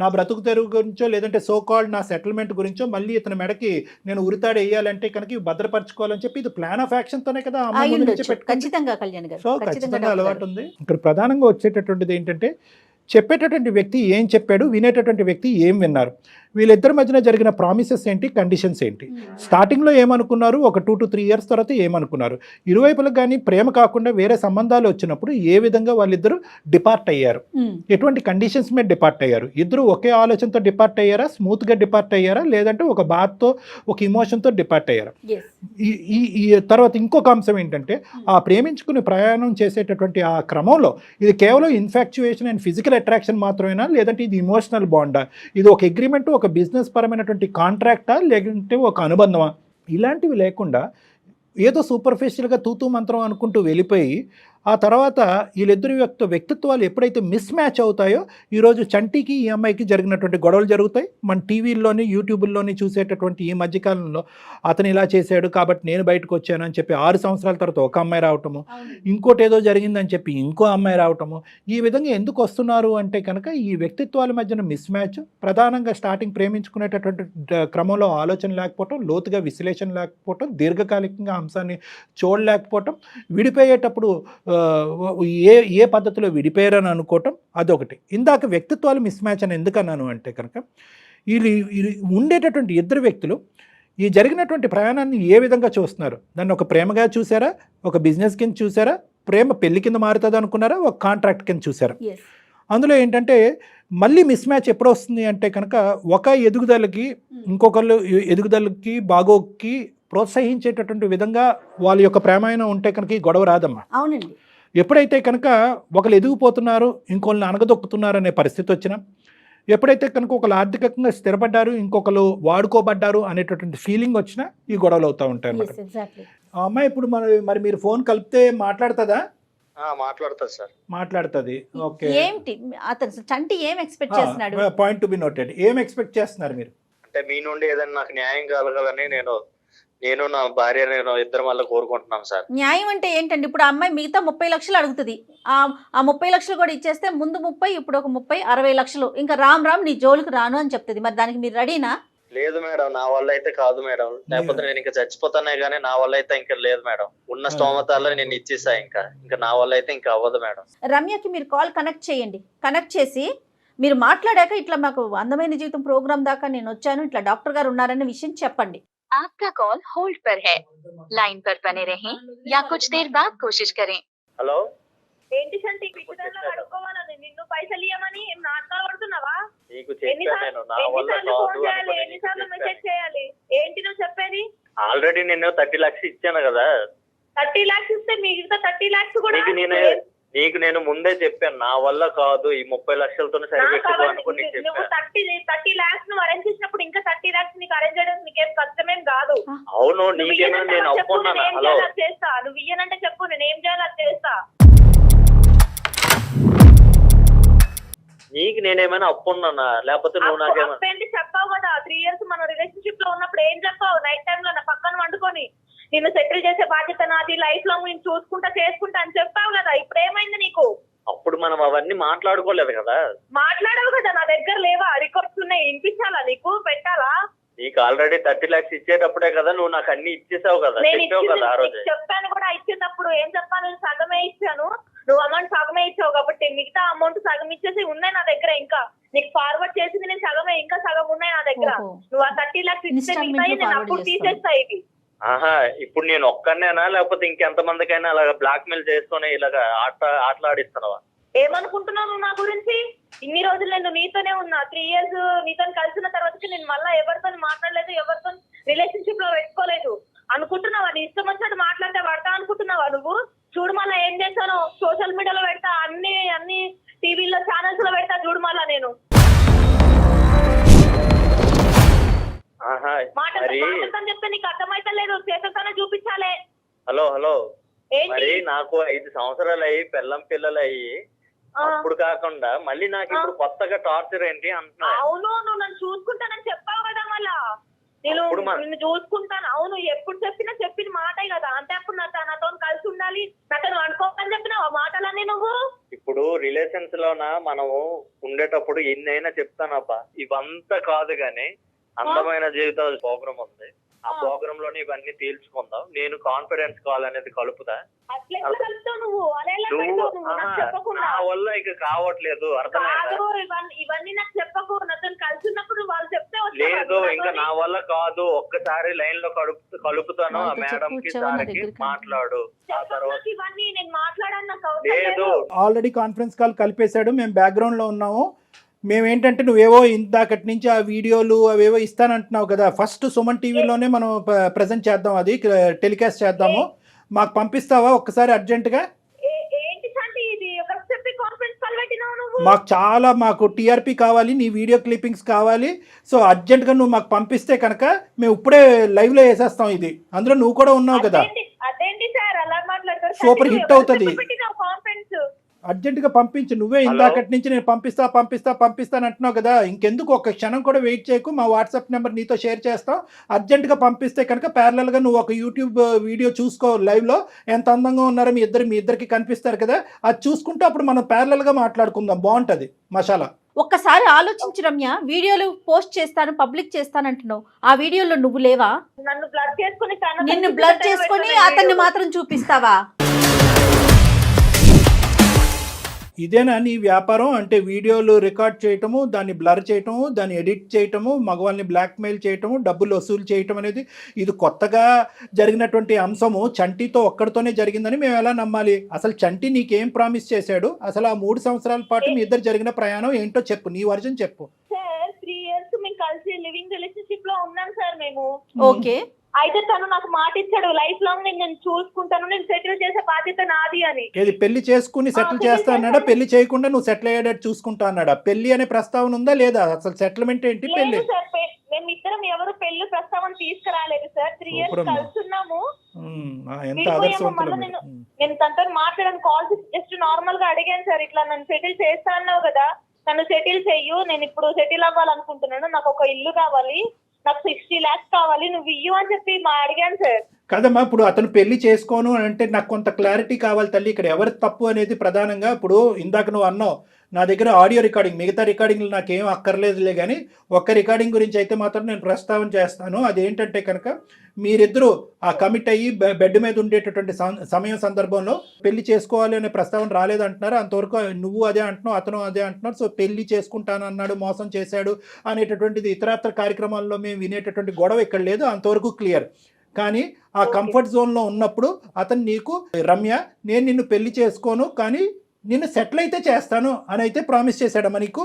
నా బ్రతుకు తెరుగు గురించో, లేదంటే సో కాల్డ్ నా సెటిల్మెంట్ గురించో మళ్ళీ ఇతని మెడకి నేను ఉరితాడు వేయాలంటే కనుక ఇవి భద్రపరచుకోవాలని చెప్పి ఇది ప్లాన్ ఆఫ్ యాక్షన్ తోనే కదా ఖచ్చితంగా కళ్యాణ్ గారు. సో ఖచ్చితంగా అలవాటు ఉంది. ఇక్కడ ప్రధానంగా వచ్చేటటువంటిది ఏంటంటే చెప్పేటటువంటి వ్యక్తి ఏం చెప్పాడు, వినేటటువంటి వ్యక్తి ఏం విన్నారు, వీళ్ళిద్దరి మధ్యన జరిగిన ప్రామిసెస్ ఏంటి, కండిషన్స్ ఏంటి, స్టార్టింగ్లో ఏమనుకున్నారు, ఒక 2 to 3 years తర్వాత ఏమనుకున్నారు, ఇరువైపులకు కానీ ప్రేమ కాకుండా వేరే సంబంధాలు వచ్చినప్పుడు ఏ విధంగా వాళ్ళిద్దరూ డిపార్ట్ అయ్యారు, ఎటువంటి కండిషన్స్ మీద డిపార్ట్ అయ్యారు, ఇద్దరు ఒకే ఆలోచనతో డిపార్ట్ అయ్యారా, స్మూత్గా డిపార్ట్ అయ్యారా, లేదంటే ఒక బాధతో ఒక ఇమోషన్తో డిపార్ట్ అయ్యారా. ఈ తర్వాత ఇంకొక అంశం ఏంటంటే ఆ ప్రేమించుకుని ప్రయాణం చేసేటటువంటి ఆ క్రమంలో ఇది కేవలం ఇన్ఫాక్చుయేషన్ అండ్ ఫిజికల్ అట్రాక్షన్ మాత్రమేనా, లేదంటే ఇది ఇమోషనల్ బాండా, ఇది ఒక అగ్రిమెంట్, ఒక బిజినెస్ పరమైనటువంటి కాంట్రాక్టా, లేదంటే ఒక అనుబంధమా, ఇలాంటివి లేకుండా ఏదో సూపర్ఫిషియల్గా తూతూ మంత్రం అనుకుంటూ వెళ్ళిపోయి ఆ తర్వాత వీళ్ళిద్దరి వ్యక్తిత్వాలు ఎప్పుడైతే మిస్ మ్యాచ్ అవుతాయో ఈరోజు చంటికి ఈ అమ్మాయికి జరిగినటువంటి గొడవలు జరుగుతాయి. మన టీవీల్లోని యూట్యూబ్లోని చూసేటటువంటి ఈ మధ్యకాలంలో అతను ఇలా చేశాడు కాబట్టి నేను బయటకు వచ్చాను అని చెప్పి 6 సంవత్సరాల తర్వాత ఒక అమ్మాయి రావటము, ఇంకోటి ఏదో జరిగిందని చెప్పి ఇంకో అమ్మాయి రావటము, ఈ విధంగా ఎందుకు వస్తున్నారు అంటే కనుక ఈ వ్యక్తిత్వాల మధ్యన మిస్ మ్యాచ్, ప్రధానంగా స్టార్టింగ్ ప్రేమించుకునేటటువంటి క్రమంలో ఆలోచన లేకపోవటం, లోతుగా విశ్లేషణ లేకపోవటం, దీర్ఘకాలికంగా అంశాన్ని చూడలేకపోవటం, విడిపోయేటప్పుడు ఏ ఏ పద్ధతిలో విడిపోయారని అనుకోవటం అదొకటి. ఇందాక వ్యక్తిత్వాలు మిస్ మ్యాచ్ అని ఎందుకన్నాను అంటే కనుక వీళ్ళు ఉండేటటువంటి ఇద్దరు వ్యక్తులు ఈ జరిగినటువంటి ప్రయాణాన్ని ఏ విధంగా చూస్తున్నారు? దాన్ని ఒక ప్రేమగా చూసారా, ఒక బిజినెస్ కింద చూసారా, ప్రేమ పెళ్లి కింద మారుతుంది అనుకున్నారా, ఒక కాంట్రాక్ట్ కింద చూసారా? అందులో ఏంటంటే మళ్ళీ మిస్ మ్యాచ్ ఎప్పుడు వస్తుంది అంటే కనుక ఒక ఎదుగుదలకి ఇంకొకళ్ళు ఎదుగుదలకి బాగోకి ప్రోత్సహించేటటువంటి విధంగా వాళ్ళ యొక్క ప్రేమాయణం ఉంటే కనుక ఈ గొడవ రాదమ్మా. అవునండి. ఎప్పుడైతే కనుక ఒకళ్ళు ఎదిగిపోతున్నారు ఇంకొకళ్ళని అనగదొక్కుతున్నారు అనే పరిస్థితి వచ్చినా, ఎప్పుడైతే కనుక ఒకళ్ళు ఆర్థికంగా స్థిరపడ్డారు ఇంకొకరు వాడుకోబడ్డారు అనేటటువంటి ఫీలింగ్ వచ్చినా ఈ గొడవలు అవుతూ ఉంటాయి అన్నమాట. ఆ అమ్మాయి ఇప్పుడు మరి మీరు ఫోన్ కలిపితే మాట్లాడుతుందా? మాట్లాడుతుంది సార్. మాట్లాడుతుంది. ఓకే. ఏంటి అతను చంటి ఏం ఎక్స్పెక్ట్ చేస్తున్నాడు? Point to be noted. ఏం ఎక్స్పెక్ట్ చేస్తున్నారు మీరు? అంటే మీ నుండి ఏదైనా నాకు న్యాయం కలగాలని నేను నా భార్య ఇద్దరం వల్ల కోరుకుంటున్నాం సార్. న్యాయం అంటే ఏంటండి? ఇప్పుడు ఆ అమ్మాయి మిగతా 30 లక్షలు అడుగుతుంది. ఆ 30 లక్షలు కూడా ఇచ్చేస్తే ముందు 30, ఇప్పుడు ఒక 30, 60 లక్షలు ఇంకా రామ్ నీ జోలికి రాను అని చెప్తుంది. మరి దానికి మీరు రెడీనా? లేదు మేడం, నా వల్ల అయితే కాదు మేడం. లేకపోతే నేను ఇంకా చచ్చిపోతానే గానీ నా వల్ల అయితే ఇంకా లేదు మేడం. ఉన్న స్తోమతాల్లో నేను ఇచ్చేసా. ఇంకా నా వల్ల అయితే ఇంకా అవ్వదు మేడం. రమ్యకి మీరు కాల్ కనెక్ట్ చేయండి. కనెక్ట్ చేసి మీరు మాట్లాడాక ఇట్లా మాకు అందమైన జీవితం ప్రోగ్రామ్ దాకా నేను వచ్చాను, ఇట్లా డాక్టర్ గారు ఉన్నారనే విషయం చెప్పండి. आपका कॉल होल्ड पर है, लाइन पर बने रहें या कुछ देर बाद कोशिश करें. హలో, ఏంటి సంటి పిచ్చిదానిలా అడుక్కోవాలని? నిన్ను పైసలు ఇవ్వమని ఏం నాటకాలు పడుతున్నావా? నీకు చెప్పాను నా వల్ల కాదు అని. ఎన్నిసార్లు మెసేజ్ చేయాలి? ఏంటి నువ్వు చెప్పేది? ఆల్రెడీ నేను 30 లక్షలు ఇచ్చాను కదా. 30 లాక్స్ ఇస్తే మిగతా 30 లాక్స్ కూడా నీకు నేను ముందే చెప్పాను నా వల్ల కాదు, ఈ 30 లక్షలతోనే సరిపెట్టుకో అనుకుని నువ్వు 30 లాక్స్ నువ్వు అరేంజ్ చేసినప్పుడు ఇంకా 30 లాక్స్ నీకు అరేంజ్ చేయడం నీకేం కష్టమేం కాదు. అవును, నీకేమైనా నేను అప్పుకున్నాను. హలో, చేస్తా. నువ్వు ఇయ్యనంటే చెప్పు, నేను ఏం చేయాలో అది చేస్తా. నీకు నేనేమైనా అప్పున్నానా? లేకపోతే నువ్వు నాకేమైనా చెప్పావు కదా? 3 years మనం రిలేషన్షిప్ లో ఉన్నప్పుడు ఏం చెప్పావు? నైట్ టైమ్ లో నా పక్కన వండుకొని నిన్ను సెటిల్ చేసే బాధ్యత నాది, లైఫ్ లాంగ్ నేను చూసుకుంటా చేసుకుంటా అని చెప్పావు కదా. ఇప్పుడు ఏమైంది నీకు? అప్పుడు మనం అవన్నీ మాట్లాడుకోలేదు కదా. మాట్లాడవు కదా, నా దగ్గర లేవా రికార్డ్స్ ఉన్నాయి? వినిపించాలా నీకు? పెట్టాలా? నీకు ఆల్రెడీ 30 లక్షలు ఇచ్చేటప్పుడే కదా నువ్వు నాకు అన్ని ఇచ్చేసావు కదా. చెప్పావు కదా ఆ రోజు. చెప్పాను కూడా. ఇచ్చినప్పుడు ఏం చెప్పాను? నేను సగమే ఇచ్చాను, నువ్వు అమౌంట్ సగమే ఇచ్చావు కాబట్టి మిగతా అమౌంట్ సగం ఇచ్చేసి ఉన్నాయి నా దగ్గర. ఇంకా నీకు ఫార్వర్డ్ చేసింది నేను సగమే, ఇంకా సగం ఉన్నాయి నా దగ్గర. నువ్వు ఆ 30 లక్షలు ఇస్తే మిగతా నేను అప్పుడు తీసేస్తా. ఇవి ఇప్పుడు నేను ఒక్కనేనా లేకపోతే ఇంకెంతమందికైనా అలాగా బ్లాక్ మెయిల్ చేసుకుని ఇలాగా ఆటలాడిస్తున్నావా? ఏమనుకుంటున్నావు నువ్వు నా గురించి? ఇన్ని రోజులు నేను నీతోనే ఉన్నా. 3 years నీతో కలిసిన తర్వాత నేను మళ్ళీ ఎవరితో మాట్లాడలేదు, ఎవరితో రిలేషన్షిప్ లో పెట్టుకోలేదు. అనుకుంటున్నావా నీ ఇష్టం వచ్చినట్టు మాట్లాడితే పడతా అనుకుంటున్నావా నువ్వు? చూడు మళ్ళా ఏం చేశాను, సోషల్ మీడియాలో పెడతా, అన్ని టీవీలో ఛానల్స్ లో పెడతా. చూడు మళ్ళా నేను మాట్లాడతాను చెప్తే నీకు అర్థమైతే లేదు, చేతతోనే చూపించాలి. హలో మరి నాకు 5 సంవత్సరాలు అయ్యి పిల్లలు అయ్యి అప్పుడు కాకుండా మళ్ళీ నాకు ఇప్పుడు కొత్తగా టార్చర్ ఏంటి అంటున్నా? అవును, నువ్వు నన్ను చూసుకుంటానని చెప్పావు కదా. మళ్ళా నేను నిన్ను చూసుకుంటాను. అవును, ఎప్పుడు చెప్పిన మాటే కదా. అంటే అప్పుడు నాతో కలిసి ఉండాలి, నాతో అనుకోమని చెప్పినావు ఆ మాటలన్నీ నువ్వు. ఇప్పుడు రిలేషన్స్ లోన మనము ఉండేటప్పుడు ఎన్నైనా చెప్తానప్ప, ఇవంతా కాదు గాని అందమైన జీవితాలు ప్రోగ్రామ్ ఉంది. ఆ ప్రోగ్రామ్ లోనే ఇవన్నీ తేల్చుకుందాం. నేను కాన్ఫిడెన్స్ కాల్ అనేది కలుపుతా. నా వల్ల ఇక కావట్లేదు, అర్థమైందా? ఇవన్నీ నాకు చెప్పకు. నాతో కలిసి ఉన్నప్పుడు వాళ్ళు చెప్తే లేదు, ఇంకా నా వల్ల కాదు. ఒక్కసారి లైన్ లో కలుపుతాను ఆ మేడం కి, సార్కి మాట్లాడు. ఆ తర్వాత ఇవన్నీ నేను మాట్లాడాను. లేదు, ఆల్రెడీ కాన్ఫరెన్స్ కాల్ కలిపేశాడు, మేము బ్యాక్గ్రౌండ్ లో ఉన్నాము. మేమేంటంటే నువ్వేవో ఇందాకటి నుంచి ఆ వీడియోలు అవేవో ఇస్తానంటున్నావు కదా, ఫస్ట్ సుమన్ టీవీలోనే మనం ప్రజెంట్ చేద్దాం, అది టెలికాస్ట్ చేద్దాము. మాకు పంపిస్తావా ఒక్కసారి అర్జెంటుగా? మాకు టీఆర్పీ కావాలి, నీ వీడియో క్లిప్పింగ్స్ కావాలి. సో అర్జెంటుగా నువ్వు మాకు పంపిస్తే కనుక మేము ఇప్పుడే లైవ్లో వేసేస్తాం ఇది. అందులో నువ్వు కూడా ఉన్నావు కదా, సూపర్ హిట్ అవుతుంది. అర్జెంటుగా పంపించు. నువ్వే ఇందాకటి నుంచి నేను పంపిస్తాను అంటున్నావు కదా. ఇంకెందుకు ఒక్క క్షణం కూడా వెయిట్ చేయకు. మా వాట్సాప్ నెంబర్ నీతో షేర్ చేస్తాం. అర్జెంటుగా పంపిస్తే కనుక ప్యారలల్గా నువ్వు ఒక యూట్యూబ్ వీడియో చూసుకో లైవ్లో. ఎంత అందంగా ఉన్నారో మీ ఇద్దరికి కనిపిస్తారు కదా, అది చూసుకుంటూ అప్పుడు మనం ప్యారలల్గా మాట్లాడుకుందాం. బాగుంటుంది మసాలా. ఒక్కసారి ఆలోచించు రమ్య, వీడియోలు పోస్ట్ చేస్తాను, పబ్లిక్ చేస్తానంటున్నావు. ఆ వీడియోలో నువ్వు లేవా? నిన్ను బ్లర్ చేసుకొని అతన్ని మాత్రం చూపిస్తావా? ఇదేనా నీ వ్యాపారం? అంటే వీడియోలు రికార్డ్ చేయటము, దాన్ని బ్లర్ చేయటము, దాన్ని ఎడిట్ చేయటము, మగవాళ్ళని బ్లాక్మెయిల్ చేయటము, డబ్బులు వసూలు చేయటం అనేది ఇది కొత్తగా జరిగినటువంటి అంశము చంటితో ఒక్కడితోనే జరిగిందని మేము ఎలా నమ్మాలి? అసలు చంటి నీకేం ప్రామిస్ చేశాడు? అసలు ఆ 3 సంవత్సరాల పాటు మీ ఇద్దరు జరిగిన ప్రయాణం ఏంటో చెప్పు, నీ వర్జన్ చెప్పు. సార్ 3 years మేము కలిసి లివింగ్ రిలేషన్షిప్ లో ఉన్నాం సార్ మేము. ఓకే. అయితే తను నాకు మాట ఇచ్చాడు, లైఫ్ లాంగ్ నేను చూసుకుంటాను, నేను సెటిల్ చేసే బాధ్యత నాది అని. ఏది పెళ్లి చేసుకుని సెటిల్ చేస్తా అన్నాడా? పెళ్లి చేయకుండా నువ్వు సెటిల్ అయ్యేటట్టు చూసుకుంటా అన్నాడా? పెళ్లి అనే ప్రస్తావన ఉందా లేదా? అసలు సెటిల్మెంట్ ఏంటి? పెళ్లి లేదు సార్, మేము ఇద్దరం ఎవరు పెళ్లి ప్రస్తావన తీసుకురాలేదు సార్. 3 years సూపరమ్మా. కలుస్తున్నాము. ఎంత ఆదర్శవంతులు మీరు. నేను తనతో మాట్లాడాను, కాల్ జస్ట్ నార్మల్ గా అడిగాను సార్, ఇట్లా నన్ను సెటిల్ చేస్తా అన్నావు కదా, నన్ను సెటిల్ చెయ్యు, నేను ఇప్పుడు సెటిల్ అవ్వాలనుకుంటున్నాను, నాకు ఒక ఇల్లు కావాలి, నాకు 60 lakhs కావాలి, నువ్వు ఇయ్యు అని చెప్పి అడిగాను సార్. కదమ్మా, ఇప్పుడు అతను పెళ్లి చేసుకోను అని అంటే నాకు కొంత క్లారిటీ కావాలి తల్లి. ఇక్కడ ఎవరి తప్పు అనేది ప్రధానంగా, ఇప్పుడు ఇందాక నువ్వు అన్నావు నా దగ్గర ఆడియో రికార్డింగ్, మిగతా రికార్డింగ్లు నాకేం అక్కర్లేదులే, కానీ ఒక్క రికార్డింగ్ గురించి అయితే మాత్రం నేను ప్రస్తావన చేస్తాను. అదేంటంటే కనుక మీరిద్దరూ ఆ కమిట్ అయ్యి బెడ్ మీద ఉండేటటువంటి సమయం సందర్భంలో పెళ్లి చేసుకోవాలి అనే ప్రస్తావన రాలేదంటున్నారు. అంతవరకు నువ్వు అదే అంటున్నావు, అతను అదే అంటున్నారు. సో పెళ్లి చేసుకుంటాను అన్నాడు, మోసం చేశాడు అనేటటువంటిది ఇతరత్ర కార్యక్రమాల్లో మేము వినేటటువంటి గొడవ ఇక్కడ లేదు, అంతవరకు క్లియర్. కానీ ఆ కంఫర్ట్ జోన్లో ఉన్నప్పుడు అతను నీకు, రమ్య నేను నిన్ను పెళ్లి చేసుకోను కానీ నిన్ను సెటిల్ అయితే చేస్తాను అని అయితే ప్రామిస్ చేశాడమ్మా నీకు?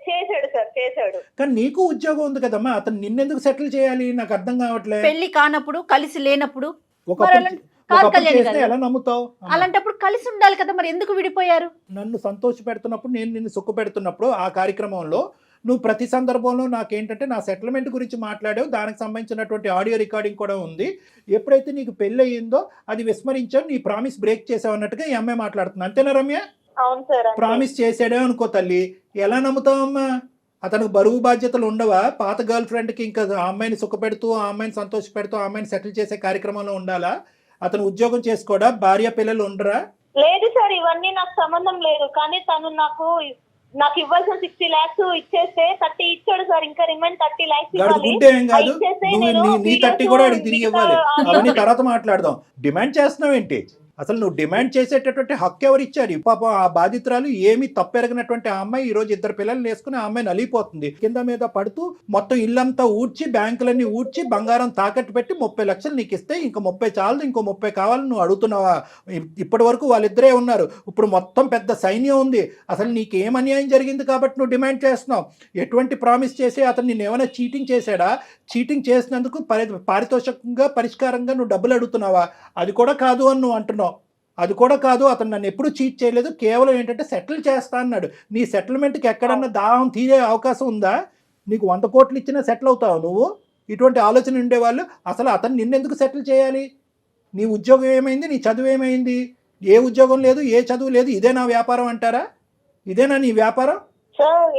చేశాడు సార్, చేశాడు. కానీ నీకు ఉద్యోగం ఉంది కదమ్మా, అతను నిన్నెందుకు సెటిల్ చేయాలి? నాకు అర్థం కావట్లేదు. పెళ్లి కానప్పుడు, కలిసి లేనప్పుడు ఒకప్పుడు చేస్తే ఎలా నమ్ముతావు? అలాంటప్పుడు కలిసి ఉండాలి కదా, మరి ఎందుకు విడిపోయారు? నన్ను సంతోష పెడుతున్నప్పుడు, నేను నిన్ను సుఖ పెడుతున్నప్పుడు ఆ కార్యక్రమంలో నువ్వు ప్రతి సందర్భంలో నాకేంటంటే నా సెటిల్మెంట్ గురించి మాట్లాడావు, దానికి సంబంధించినటువంటి ఆడియో రికార్డింగ్ కూడా ఉంది. ఎప్పుడైతే నీకు పెళ్ళి అయ్యిందో అది విస్మరించావు, నీ ప్రామిస్ బ్రేక్ చేసావు అన్నట్టుగా ఈ అమ్మాయి మాట్లాడుతుంది. అంతేనా రమ్య? అవును సార్. ప్రామిస్ చేసాడే అనుకో తల్లి, ఎలా నమ్ముతావమ్మా? అతనికి బరువు బాధ్యతలు ఉండవా? పాత గర్ల్ ఫ్రెండ్కి ఇంకా ఆ అమ్మాయిని సుఖపెడుతూ, ఆ అమ్మాయిని సంతోష పెడుతూ, ఆ అమ్మాయిని సెటిల్ చేసే కార్యక్రమంలో ఉండాలా? అతను ఉద్యోగం చేసుకోడా? భార్య పిల్లలు ఉండరా? లేదు సార్, ఇవన్నీ నాకు సంబంధం లేదు. కానీ తను నాకు ఇవ్వాల్సిన 60 lakhs ఇచ్చేస్తే 30 ఇచ్చాడు సార్, ఇంకా రిమైన్ 30 lakhs ఇవ్వాలి. ఏం కాదు, నీ 30 కూడా అడిగి తిరిగి ఇవ్వాలి. అవన్నీ తర్వాత మాట్లాడదాం. డిమాండ్ చేస్తున్నావేంటి? అసలు నువ్వు డిమాండ్ చేసేటటువంటి హక్కు ఎవరు ఇచ్చారు? పాపం ఆ బాధితురాలు ఏమీ తప్పెరగినటువంటి ఆ అమ్మాయి ఈ రోజు 2 పిల్లలు వేసుకుని ఆ అమ్మాయి నలిగిపోతుంది. కింద మీద పడుతూ మొత్తం ఇల్లంతా ఊడ్చి, బ్యాంకులన్నీ ఊడ్చి, బంగారం తాకట్టు పెట్టి 30 లక్షలు నీకు ఇస్తే ఇంకో 30 చాలదు, ఇంకో 30 కావాలని నువ్వు అడుగుతున్నావా? ఇప్పటి వరకు వాళ్ళిద్దరే ఉన్నారు, ఇప్పుడు మొత్తం పెద్ద సైన్యం ఉంది. అసలు నీకేం అన్యాయం జరిగింది కాబట్టి నువ్వు డిమాండ్ చేస్తున్నావు? ఎటువంటి ప్రామిస్ చేసి అతను నిన్ను ఏమైనా చీటింగ్ చేశాడా? చీటింగ్ చేసినందుకు పారితోషికంగా, పరిష్కారంగా నువ్వు డబ్బులు అడుగుతున్నావా? అది కూడా కాదు అని నువ్వు అంటున్నావు. అది కూడా కాదు, అతను నన్ను ఎప్పుడు చీట్ చేయలేదు, కేవలం ఏంటంటే సెటిల్ చేస్తా అన్నాడు. నీ సెటిల్మెంట్కి ఎక్కడన్నా దాహం తీరే అవకాశం ఉందా? నీకు 100 కోట్లు ఇచ్చినా సెటిల్ అవుతావు నువ్వు? ఇటువంటి ఆలోచన ఉండేవాళ్ళు అసలు అతను నిన్నెందుకు సెటిల్ చేయాలి? నీ ఉద్యోగం ఏమైంది? నీ చదువు ఏమైంది? ఏ ఉద్యోగం లేదు, ఏ చదువు లేదు, ఇదే నా వ్యాపారం అంటారా? ఇదేనా నీ వ్యాపారం?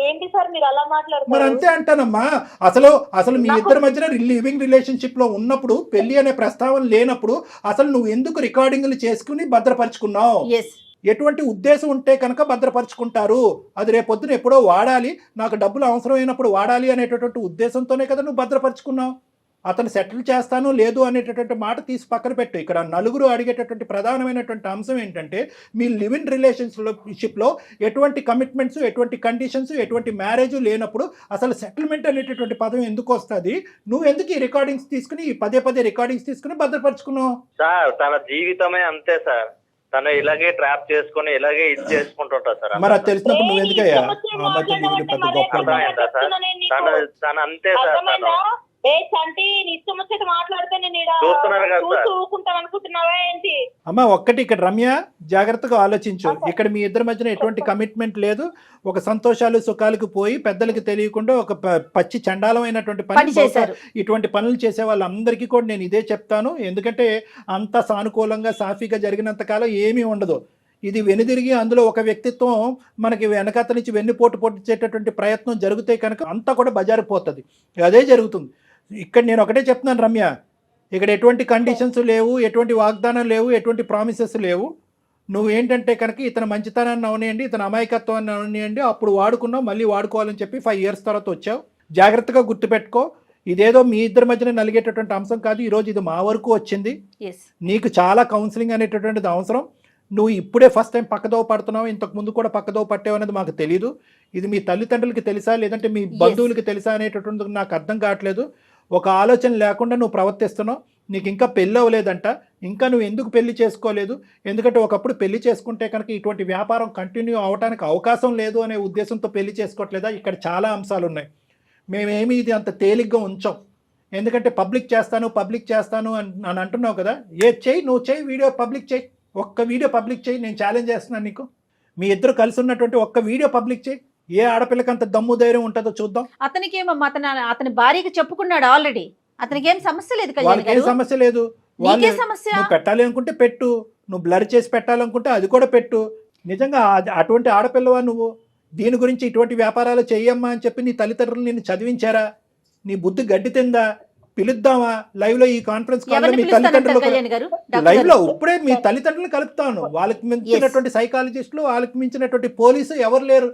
ఏంటి సార్ మీరు అలా మాట్లాడుతున్నారు? మరి అంతే అంటానమ్మా. అసలు మీ ఇద్దరి మధ్యన లివింగ్ రిలేషన్షిప్ లో ఉన్నప్పుడు, పెళ్లి అనే ప్రస్తావన లేనప్పుడు అసలు నువ్వు ఎందుకు రికార్డింగ్లు చేసుకుని భద్రపరుచుకున్నావు? ఎటువంటి ఉద్దేశం ఉంటే కనుక భద్రపరుచుకుంటారు. అది రేపొద్దున ఎప్పుడో వాడాలి, నాకు డబ్బులు అవసరమైనప్పుడు వాడాలి అనేటటువంటి ఉద్దేశంతోనే కదా నువ్వు భద్రపరుచుకున్నావు. అతను సెటిల్ చేస్తాను లేదు అనేటటువంటి మాట తీసి పక్కన పెట్టు. ఇక్కడ నలుగురు అడిగేటటువంటి ప్రధానమైనటువంటి అంశం ఏంటంటే, మీ లివింగ్ రిలేషన్షిప్లో ఎటువంటి కమిట్మెంట్స్, ఎటువంటి కండిషన్స్, ఎటువంటి మ్యారేజ్ లేనప్పుడు అసలు సెటిల్మెంట్ అనేటటువంటి పదం ఎందుకు వస్తుంది? నువ్వు ఎందుకు ఈ రికార్డింగ్స్ తీసుకుని, ఈ పదే రికార్డింగ్స్ తీసుకుని భద్రపరుచుకున్నావు? సార్ తన జీవితమే అంతే సార్, తను ఇలాగే ట్రాప్ చేసుకుని ఇలాగే ఇది చేసుకుంటుంటా సార్. మరి అది తెలిసినప్పుడు నువ్వు ఎందుకయ్యా పెద్ద గొప్ప? తను అంతే సార్. అమ్మా ఒక్కటి ఇక్కడ రమ్య జాగ్రత్తగా ఆలోచించు. ఇక్కడ మీ ఇద్దరి మధ్యన ఎటువంటి కమిట్మెంట్ లేదు. ఒక సంతోషాలు సుఖాలకు పోయి పెద్దలకి తెలియకుండా ఒక పచ్చి చండాలమైనటువంటి పని చేశారు. ఇటువంటి పనులు చేసే వాళ్ళందరికీ కూడా నేను ఇదే చెప్తాను. ఎందుకంటే అంత సానుకూలంగా సాఫీగా జరిగినంత కాలం ఏమీ ఉండదు. ఇది వెనుదిరిగి అందులో ఒక వ్యక్తిత్వం మనకి వెనకత నుంచి వెన్నుపోటు పొట్టించేటటువంటి ప్రయత్నం జరిగితే కనుక అంతా కూడా బజారిపోతుంది. అదే జరుగుతుంది. ఇక్కడ నేను ఒకటే చెప్తున్నాను రమ్య, ఇక్కడ ఎటువంటి కండిషన్స్ లేవు, ఎటువంటి వాగ్దానం లేవు, ఎటువంటి ప్రామిసెస్ లేవు. నువ్వు ఏంటంటే కనుక ఇతను మంచితనాన్ని అవనియండి, ఇతను అమాయకత్వాన్ని అవనియండి, అప్పుడు వాడుకున్నావు, మళ్ళీ వాడుకోవాలని చెప్పి 5 years తర్వాత వచ్చావు. జాగ్రత్తగా గుర్తుపెట్టుకో, ఇదేదో మీ ఇద్దరి మధ్యన నలిగేటటువంటి అంశం కాదు. ఈరోజు ఇది మా వరకు వచ్చింది. నీకు చాలా కౌన్సిలింగ్ అనేటటువంటిది అవసరం. నువ్వు ఇప్పుడే ఫస్ట్ టైం పక్కదోవ పడుతున్నావు, ఇంతకు ముందు కూడా పక్కదోవ పట్టావు అనేది మాకు తెలియదు. ఇది మీ తల్లిదండ్రులకి తెలుసా లేదంటే మీ బంధువులకి తెలుసా అనేటటువంటిది నాకు అర్థం కావట్లేదు. ఒక ఆలోచన లేకుండా నువ్వు ప్రవర్తిస్తున్నావు. నీకు ఇంకా పెళ్ళి అవ్వలేదంట, ఇంకా నువ్వు ఎందుకు పెళ్లి చేసుకోలేదు? ఎందుకంటే ఒకప్పుడు పెళ్లి చేసుకుంటే కనుక ఇటువంటి వ్యాపారం కంటిన్యూ అవడానికి అవకాశం లేదు అనే ఉద్దేశంతో పెళ్లి చేసుకోవట్లేదా? ఇక్కడ చాలా అంశాలు ఉన్నాయి. మేమేమి ఇది అంత తేలిగ్గా ఉంచాం. ఎందుకంటే పబ్లిక్ చేస్తాను అని అంటున్నావు కదా. చెయ్యి, నువ్వు చెయ్యి, వీడియో పబ్లిక్ చెయ్యి, ఒక్క వీడియో పబ్లిక్ చెయ్యి. నేను ఛాలెంజ్ చేస్తున్నాను నీకు. మీ ఇద్దరు కలిసి ఉన్నటువంటి ఒక్క వీడియో పబ్లిక్ చెయ్యి. ఏ ఆడపిల్లకి అంత దమ్ము ధైర్యం ఉంటుందో చూద్దాం. అతనికి ఏమమ్మా, అతని భార్యకి చెప్పుకున్నాడు ఆల్రెడీ. అతనికి ఏం సమస్య లేదు కళ్యాణ్ వాళ్ళకి ఏం గారు. సమస్య లేదు. నీకే సమస్య. నువ్వు పెట్టాలి అనుకుంటే పెట్టు, నువ్వు బ్లర్ చేసి పెట్టాలనుకుంటే అది కూడా పెట్టు. నిజంగా అటువంటి ఆడపిల్లవా నువ్వు? దీని గురించి ఇటువంటి వ్యాపారాలు చెయ్యమ్మా అని చెప్పి నీ తల్లిదండ్రులు నిన్ను చదివించారా? నీ బుద్ధి గడ్డి తిందా? పిలుద్దామా లైవ్ లో? ఈ కాన్ఫరెన్స్ కాల్ లో మీ తల్లిదండ్రులు లైవ్ లో ఇప్పుడే మీ తల్లిదండ్రులు కలుపుతాను. వాళ్ళకి మించినటువంటి సైకాలజిస్టులు, వాళ్ళకి మించినటువంటి పోలీసు ఎవరు లేరు.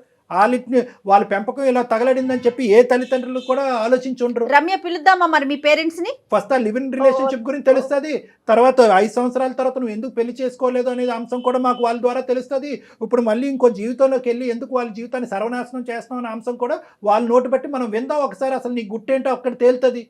వాళ్ళ పెంపకం ఇలా తగలడిందని చెప్పి ఏ తల్లిదండ్రులు కూడా ఆలోచించుండ్రు. రమ్య పిలుద్దామా మరి మీ పేరెంట్స్ ని? ఫస్ట్ ఆ లివ్ ఇన్ రిలేషన్షిప్ గురించి తెలుస్తుంది. తర్వాత 5 సంవత్సరాల తర్వాత నువ్వు ఎందుకు పెళ్లి చేసుకోలేదు అనేది అంశం కూడా మాకు వాళ్ళ ద్వారా తెలుస్తుంది. ఇప్పుడు మళ్ళీ ఇంకో జీవితంలోకి వెళ్ళి ఎందుకు వాళ్ళ జీవితాన్ని సర్వనాశనం చేస్తాం అనే అంశం కూడా వాళ్ళ నోటు బట్టి మనం విందాం ఒకసారి. అసలు నీ గుట్టేంటో అక్కడ తేలుతుంది.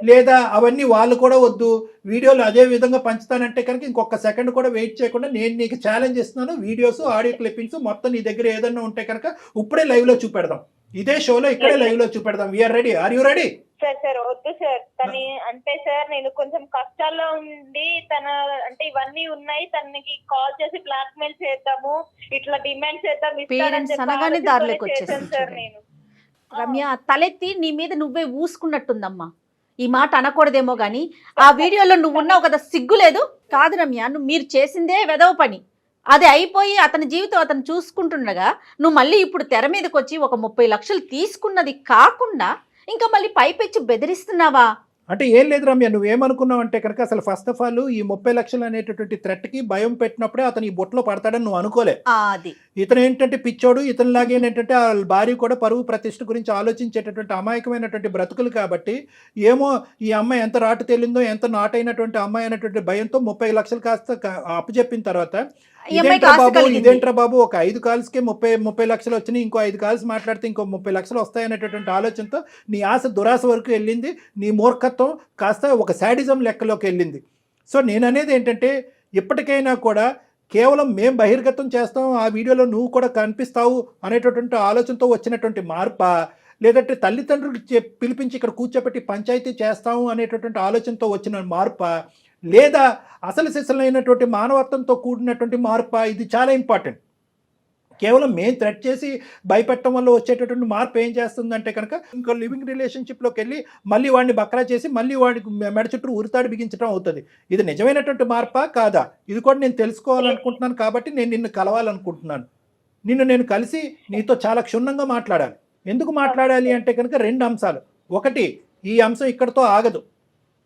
లేదా అవన్నీ వాళ్ళు కూడా వద్దు, వీడియోలు అదే విధంగా పంచుతానంటే కనుక ఇంకొక సెకండ్ కూడా వెయిట్ చేయకుండా నేను నీకు ఛాలెంజ్ ఇస్తున్నాను. వీడియోస్, ఆడియో క్లిప్పింగ్స్ మొత్తం నీ దగ్గర ఏదన్నా ఉంటే కనుక ఇప్పుడే లైవ్ లో చూపెడదాం. ఇదే షోలో ఇక్కడే లైవ్ లో చూపెడదాం. We are ready. Are you ready? Sir వద్దు సార్. తను అంటే సార్ నేను కొంచెం కష్టాల్లో ఉండి అంటే ఇవన్నీ ఉన్నాయి, తనకి కాల్ చేసి బ్లాక్ మెయిల్ చేద్దాము, ఇట్లా డిమాండ్ చేద్దాం సార్. నేను రమ్య తలెత్తి నీ మీద నువ్వే ఊసుకున్నట్టుందమ్మా. ఈ మాట అనకూడదేమో గానీ ఆ వీడియోలో నువ్వు ఉన్నావు కదా, సిగ్గు లేదు? కాదు రమ్య, మీరు చేసిందే వెదవ పని. అది అయిపోయి అతని జీవితం అతను చూసుకుంటుండగా నువ్వు మళ్ళీ ఇప్పుడు తెర మీదకి వచ్చి ఒక 30 లక్షలు తీసుకున్నది కాకుండా ఇంకా మళ్ళీ పైపెచ్చి బెదిరిస్తున్నావా? అంటే ఏం లేదు రమ్య, నువ్వేమనుకున్నావు అంటే కనుక అసలు ఫస్ట్ ఆఫ్ ఆల్ ఈ 30 లక్షలు అనేటటువంటి థ్రెట్కి భయం పెట్టినప్పుడే అతను ఈ బొట్లో పడతాడని నువ్వు అనుకోలే. అది ఇతను ఏంటంటే పిచ్చోడు, ఇతనిలాగే ఏంటంటే ఆ భార్య కూడా పరువు ప్రతిష్ఠ గురించి ఆలోచించేటటువంటి అమాయకమైనటువంటి బ్రతుకులు. కాబట్టి ఏమో ఈ అమ్మాయి ఎంత రాటు తేలిందో, ఎంత నాటైనటువంటి అమ్మాయి అనేటువంటి భయంతో 30 లక్షలు కాస్త అప్పచెప్పిన తర్వాత ఇదేంట్రా బాబు ఒక 5 కాల్స్కే 30 లక్షలు వచ్చినాయి, ఇంకో 5 కాల్స్ మాట్లాడితే ఇంకో 30 లక్షలు వస్తాయనేటటువంటి ఆలోచనతో నీ ఆశ దురాశ వరకు వెళ్ళింది. నీ మూర్ఖత్వం కాస్త ఒక శాడిజం లెక్కలోకి వెళ్ళింది. సో నేను అనేది ఏంటంటే ఇప్పటికైనా కూడా కేవలం మేం బహిర్గతం చేస్తాం, ఆ వీడియోలో నువ్వు కూడా కనిపిస్తావు అనేటటువంటి ఆలోచనతో వచ్చినటువంటి మార్పా, లేదంటే తల్లిదండ్రులకు పిలిపించి ఇక్కడ కూర్చోబెట్టి పంచాయతీ చేస్తాము అనేటటువంటి ఆలోచనతో వచ్చిన మార్పా, లేదా అసలు సిసలైనటువంటి మానవత్వంతో కూడినటువంటి మార్పా? ఇది చాలా ఇంపార్టెంట్. కేవలం మేము థ్రెట్ చేసి భయపెట్టడం వల్ల వచ్చేటటువంటి మార్పు ఏం చేస్తుందంటే కనుక ఇంకో లివింగ్ రిలేషన్షిప్లోకి వెళ్ళి మళ్ళీ వాడిని బక్రా చేసి మళ్ళీ వాడికి మెడ చుట్టూ ఉరితాడు బిగించడం అవుతుంది. ఇది నిజమైనటువంటి మార్పా కాదా? ఇది కూడా నేను తెలుసుకోవాలనుకుంటున్నాను. కాబట్టి నేను నిన్ను కలవాలనుకుంటున్నాను. నేను కలిసి నీతో చాలా క్షుణ్ణంగా మాట్లాడాలి. ఎందుకు మాట్లాడాలి అంటే కనుక 2 అంశాలు. ఒకటి, ఈ అంశం ఇక్కడితో ఆగదు.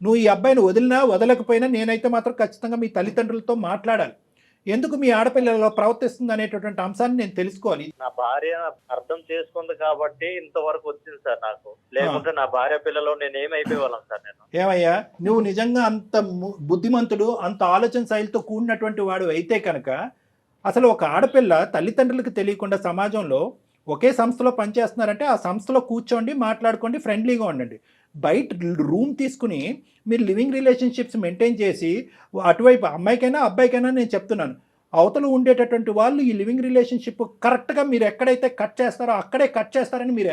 నువ్వు ఈ అబ్బాయిని వదిలినా వదలకపోయినా నేనైతే మాత్రం ఖచ్చితంగా మీ తల్లిదండ్రులతో మాట్లాడాలి. ఎందుకు మీ ఆడపిల్లలు ప్రవర్తిస్తుంది అనేటటువంటి అంశాన్ని నేను తెలుసుకోవాలి. నా భార్య అర్థం చేసుకుంది కాబట్టి ఇంతవరకు వచ్చింది సార్ నాకు. లేకుంటే నా భార్య పిల్లలు నేను ఏమైపోయేవాళ్ళం సార్. నేను ఏమయ్యా, నువ్వు నిజంగా అంత బుద్ధిమంతుడు, అంత ఆలోచన శైలితో కూడినటువంటి వాడు అయితే కనుక అసలు ఒక ఆడపిల్ల తల్లిదండ్రులకు తెలియకుండా సమాజంలో ఒకే సంస్థలో పనిచేస్తున్నారంటే ఆ సంస్థలో కూర్చోండి, మాట్లాడుకోండి, ఫ్రెండ్లీగా ఉండండి. బయట రూమ్ తీసుకుని మీరు లివింగ్ రిలేషన్షిప్స్ మెయింటైన్ చేసి అటువైపు అమ్మాయికైనా అబ్బాయికైనా నేను చెప్తున్నాను, అవతల ఉండేటటువంటి వాళ్ళు ఈ లివింగ్ రిలేషన్షిప్ కరెక్ట్గా మీరు ఎక్కడైతే కట్ చేస్తారో అక్కడే కట్ చేస్తారని మీరు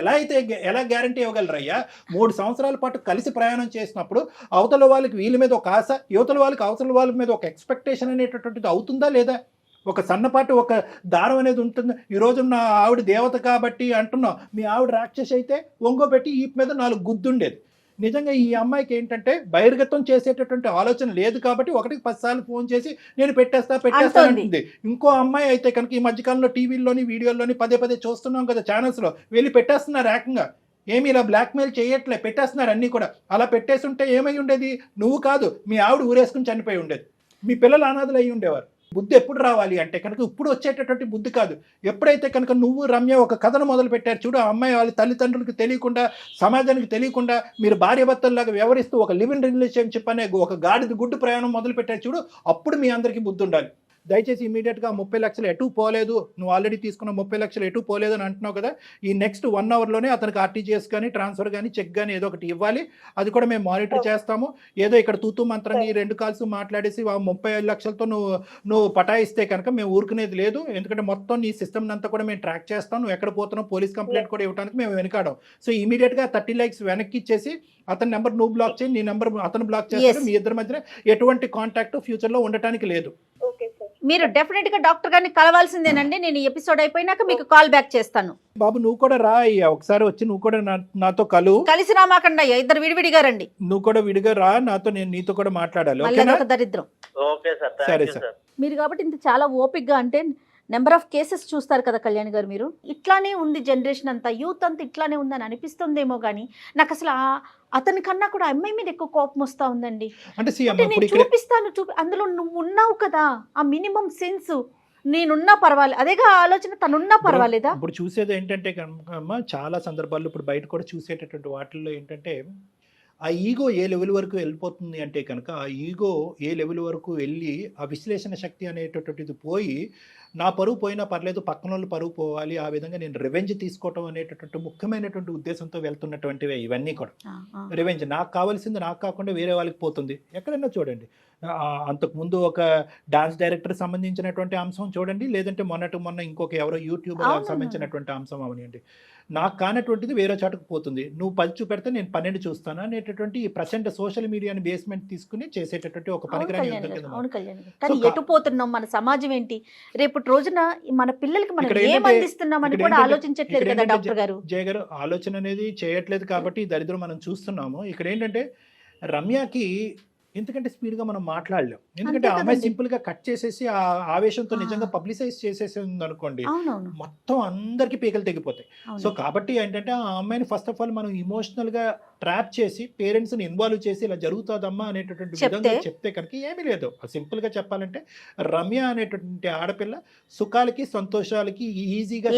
ఎలా గ్యారంటీ ఇవ్వగలరయ్యా? 3 సంవత్సరాల పాటు కలిసి ప్రయాణం చేసినప్పుడు అవతల వాళ్ళకి వీళ్ళ మీద ఒక ఆశ, యువతల వాళ్ళకి అవతల వాళ్ళ మీద ఒక ఎక్స్పెక్టేషన్ అనేటటువంటిది అవుతుందా లేదా? ఒక సన్నపాటి ఒక దారం అనేది ఉంటుంది. ఈరోజు నా ఆవిడ దేవత కాబట్టి అంటున్నాం, మీ ఆవిడ రాక్షసి అయితే ఒంగోబెట్టి ఈ మీద 4 గుద్దుండేది. నిజంగా ఈ అమ్మాయికి ఏంటంటే బహిర్గతం చేసేటటువంటి ఆలోచన లేదు కాబట్టి 1కి 10 సార్లు ఫోన్ చేసి నేను పెట్టేస్తానంటుంది. ఇంకో అమ్మాయి అయితే కనుక ఈ మధ్యకాలంలో టీవీల్లోని వీడియోల్లోని పదే చూస్తున్నాం కదా, ఛానల్స్లో వెళ్ళి పెట్టేస్తున్నారు ఏకంగా. ఏమి ఇలా బ్లాక్మెయిల్ చేయట్లే, పెట్టేస్తున్నారు అన్నీ కూడా. అలా పెట్టేసి ఉంటే ఏమై ఉండేది? నువ్వు కాదు, మీ ఆవిడ ఊరేసుకుని చనిపోయి ఉండేది, మీ పిల్లలు అనాథలు అయ్యి ఉండేవారు. బుద్ధి ఎప్పుడు రావాలి అంటే కనుక ఇప్పుడు వచ్చేటటువంటి బుద్ధి కాదు. ఎప్పుడైతే కనుక నువ్వు రమ్య ఒక కథను మొదలు పెట్టారు చూడు, ఆ అమ్మాయి వాళ్ళ తల్లిదండ్రులకు తెలియకుండా, సమాజానికి తెలియకుండా మీరు భార్యాభర్తల్లాగా వ్యవహరిస్తూ ఒక లివ్ ఇన్ రిలేషన్షిప్ అనే ఒక గాడిద గుడ్డు ప్రయాణం మొదలు పెట్టారు చూడు, అప్పుడు మీ అందరికీ బుద్ధి ఉండాలి. దయచేసి ఇమీడియట్గా 30 లక్షలు ఎటు పోలేదు, నువ్వు ఆల్రెడీ తీసుకున్న 30 లక్షలు ఎటు పోలేదు అని అంటున్నావు కదా, ఈ నెక్స్ట్ 1 అవర్లోనే అతనికి ఆర్టీజీఎస్ కానీ ట్రాన్స్ఫర్ కానీ చెక్ కానీ ఏదో ఒకటి ఇవ్వాలి. అది కూడా మేము మానిటర్ చేస్తాము. ఏదో ఇక్కడ తూతూ మంత్రంగా ఈ 2 కాల్స్ మాట్లాడేసి 35 లక్షలతో నువ్వు పటాయిస్తే కనుక మేము ఊరుకునేది లేదు. ఎందుకంటే మొత్తం నీ సిస్టమ్ అంతా కూడా మేము ట్రాక్ చేస్తాం. నువ్వు ఎక్కడ పోతున్నావు పోలీస్ కంప్లైంట్ కూడా ఇవ్వడానికి మేము వెనకాడం. సో ఇమీడియట్గా 30 lakhs వెనక్కి ఇచ్చేసి అతని నెంబర్ నువ్వు బ్లాక్ చేయి, నీ నెంబర్ అతను బ్లాక్ చేస్తారు. మీ ఇద్దరి మధ్యన ఎటువంటి కాంటాక్ట్ ఫ్యూచర్లో ఉండటానికి లేదు. మీరు డెఫినెట్ గా డాక్టర్ గారిని కలవాల్సిందేనండి. నేను ఈ ఎపిసోడ్ అయిపోయినాక మీకు కాల్ బ్యాక్ చేస్తాను. బాబు నువ్వు కూడా రా అయ్యా, ఒకసారి వచ్చి నువ్వు కూడా నాతో కలిసి రామాకండి అయ్యా, ఇద్దరు విడివిడిగా రండి. నువ్వు కూడా విడిగా రా నాతో, నేను నీతో కూడా మాట్లాడాలి. మళ్ళీ ఓకేనా? అదొక దరిద్రం. ఓకే సార్, సరే థ్యాంక్ యూ సార్. సార్. మీరు కాబట్టి ఇంత చాలా ఓపిక్గా, అంటే నెంబర్ ఆఫ్ కేసెస్ చూస్తారు కదా కళ్యాణ్ గారు, మీరు ఇట్లానే ఉంది జనరేషన్ అంతా, యూత్ అంతా ఇట్లానే ఉందని అనిపిస్తుందేమో కానీ నాకు అసలు అతని కన్నా కూడా అమ్మాయి మీద ఎక్కువ కోపం వస్తూ ఉందండి. అంటే అంటే నేను చూపిస్తాను అందులో నువ్వు ఉన్నావు కదా, ఆ మినిమం సెన్స్, నేనున్నా పర్వాలేదు, అదేగా ఆలోచన, తనున్నా పర్వాలేదా? ఇప్పుడు చూసేది ఏంటంటే కనుక చాలా సందర్భాల్లో ఇప్పుడు బయట కూడా చూసేటటువంటి వాటిల్లో ఏంటంటే ఆ ఈగో ఏ లెవెల్ వరకు వెళ్ళిపోతుంది అంటే కనుక, ఆ ఈగో ఏ లెవెల్ వరకు వెళ్ళి ఆ విశ్లేషణ శక్తి అనేటటువంటిది పోయి, నా పరువు పోయినా పర్లేదు పక్కన వాళ్ళు పరువు పోవాలి, ఆ విధంగా నేను రివెంజ్ తీసుకోవటం అనేటటువంటి ముఖ్యమైనటువంటి ఉద్దేశంతో వెళ్తున్నటువంటివే ఇవన్నీ కూడా. రివెంజ్ నాకు కావాల్సింది నాకు కాకుండా వేరే వాళ్ళకి పోతుంది. ఎక్కడైనా చూడండి, అంతకుముందు ఒక డాన్స్ డైరెక్టర్ సంబంధించినటువంటి అంశం చూడండి, లేదంటే మొన్న ఇంకొక ఎవరో యూట్యూబర్ సంబంధించినటువంటి అంశం అవనివ్వండి, నాకు కానటువంటిది వేరే చోటకు పోతుంది. నువ్వు 10 చూపెడితే నేను 12 చూస్తాను అనేటటువంటి ఈ ప్రజెంట్ సోషల్ మీడియాని బేస్మెంట్ తీసుకుని చేసేటటువంటి ఒక పనికిరాని యుద్ధం కింద. అవును కళ్యాణ్ గారు, కానీ ఎటు పోతున్నాం, మన సమాజం ఏంటి, రేపటి రోజున మన పిల్లలకి మనం ఏం అందిస్తున్నామని కూడా ఆలోచించట్లేదు కదా డాక్టర్ గారు. జయ గారు ఆలోచన అనేది చేయట్లేదు కాబట్టి ఈ దరిద్రం మనం చూస్తున్నాము. ఇక్కడ ఏంటంటే రమ్యకి ఎందుకంటే స్పీడ్గా మనం మాట్లాడలేం, ఎందుకంటే ఆ అమ్మాయి సింపుల్గా కట్ చేసేసి ఆ ఆవేశంతో నిజంగా పబ్లిసైజ్ చేసేసి అనుకోండి, మొత్తం అందరికీ పీకలు తెగిపోతాయి. సో కాబట్టి ఏంటంటే ఆ అమ్మాయిని ఫస్ట్ ఆఫ్ ఆల్ మనం ఇమోషనల్గా ట్రాప్ చేసి పేరెంట్స్ని ఇన్వాల్వ్ చేసి ఇలా జరుగుతుందమ్మా అనేటటువంటి విధంగా చెప్తే కనుక ఏమీ లేదు. సింపుల్గా చెప్పాలంటే రమ్య అనేటటువంటి ఆడపిల్ల సుఖాలకి సంతోషాలకి ఈజీగా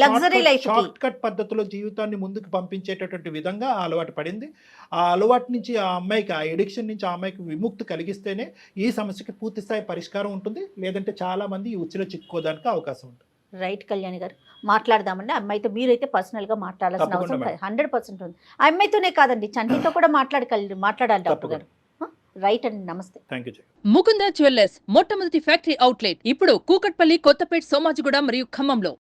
షార్ట్ కట్ పద్ధతిలో జీవితాన్ని ముందుకు పంపించేటటువంటి విధంగా ఆ అలవాటు పడింది. ఆ అలవాటు నుంచి ఆ అమ్మాయికి, ఆ ఎడిక్షన్ నుంచి ఆ అమ్మాయికి విముక్తి కలిగిస్తేనే ఈ సమస్యకి పూర్తి స్థాయి పరిష్కారం ఉంటుంది. లేదంటే చాలా మంది ఈ ఉచ్చులో చిక్కుకోవడానికి అవకాశం ఉంటుంది. రైట్ కళ్యాణ్ గారు, మాట్లాడదామండి. అమ్మాయితో మీరైతే పర్సనల్గా మాట్లాడాల్సిన అవసరం 100% ఉంది. ఆ అమ్మాయితోనే కాదండి, చంటితో కూడా మాట్లాడాలి డాక్టర్ గారు. రైట్ అండి, నమస్తే. Thank you. ముకుంద జ్యువెల్లర్స్ మొట్టమొదటి ఫ్యాక్టరీ అవుట్లెట్ ఇప్పుడు కూకట్పల్లి, కొత్తపేట్, సోమాజిగూడ మరియు ఖమ్మంలో.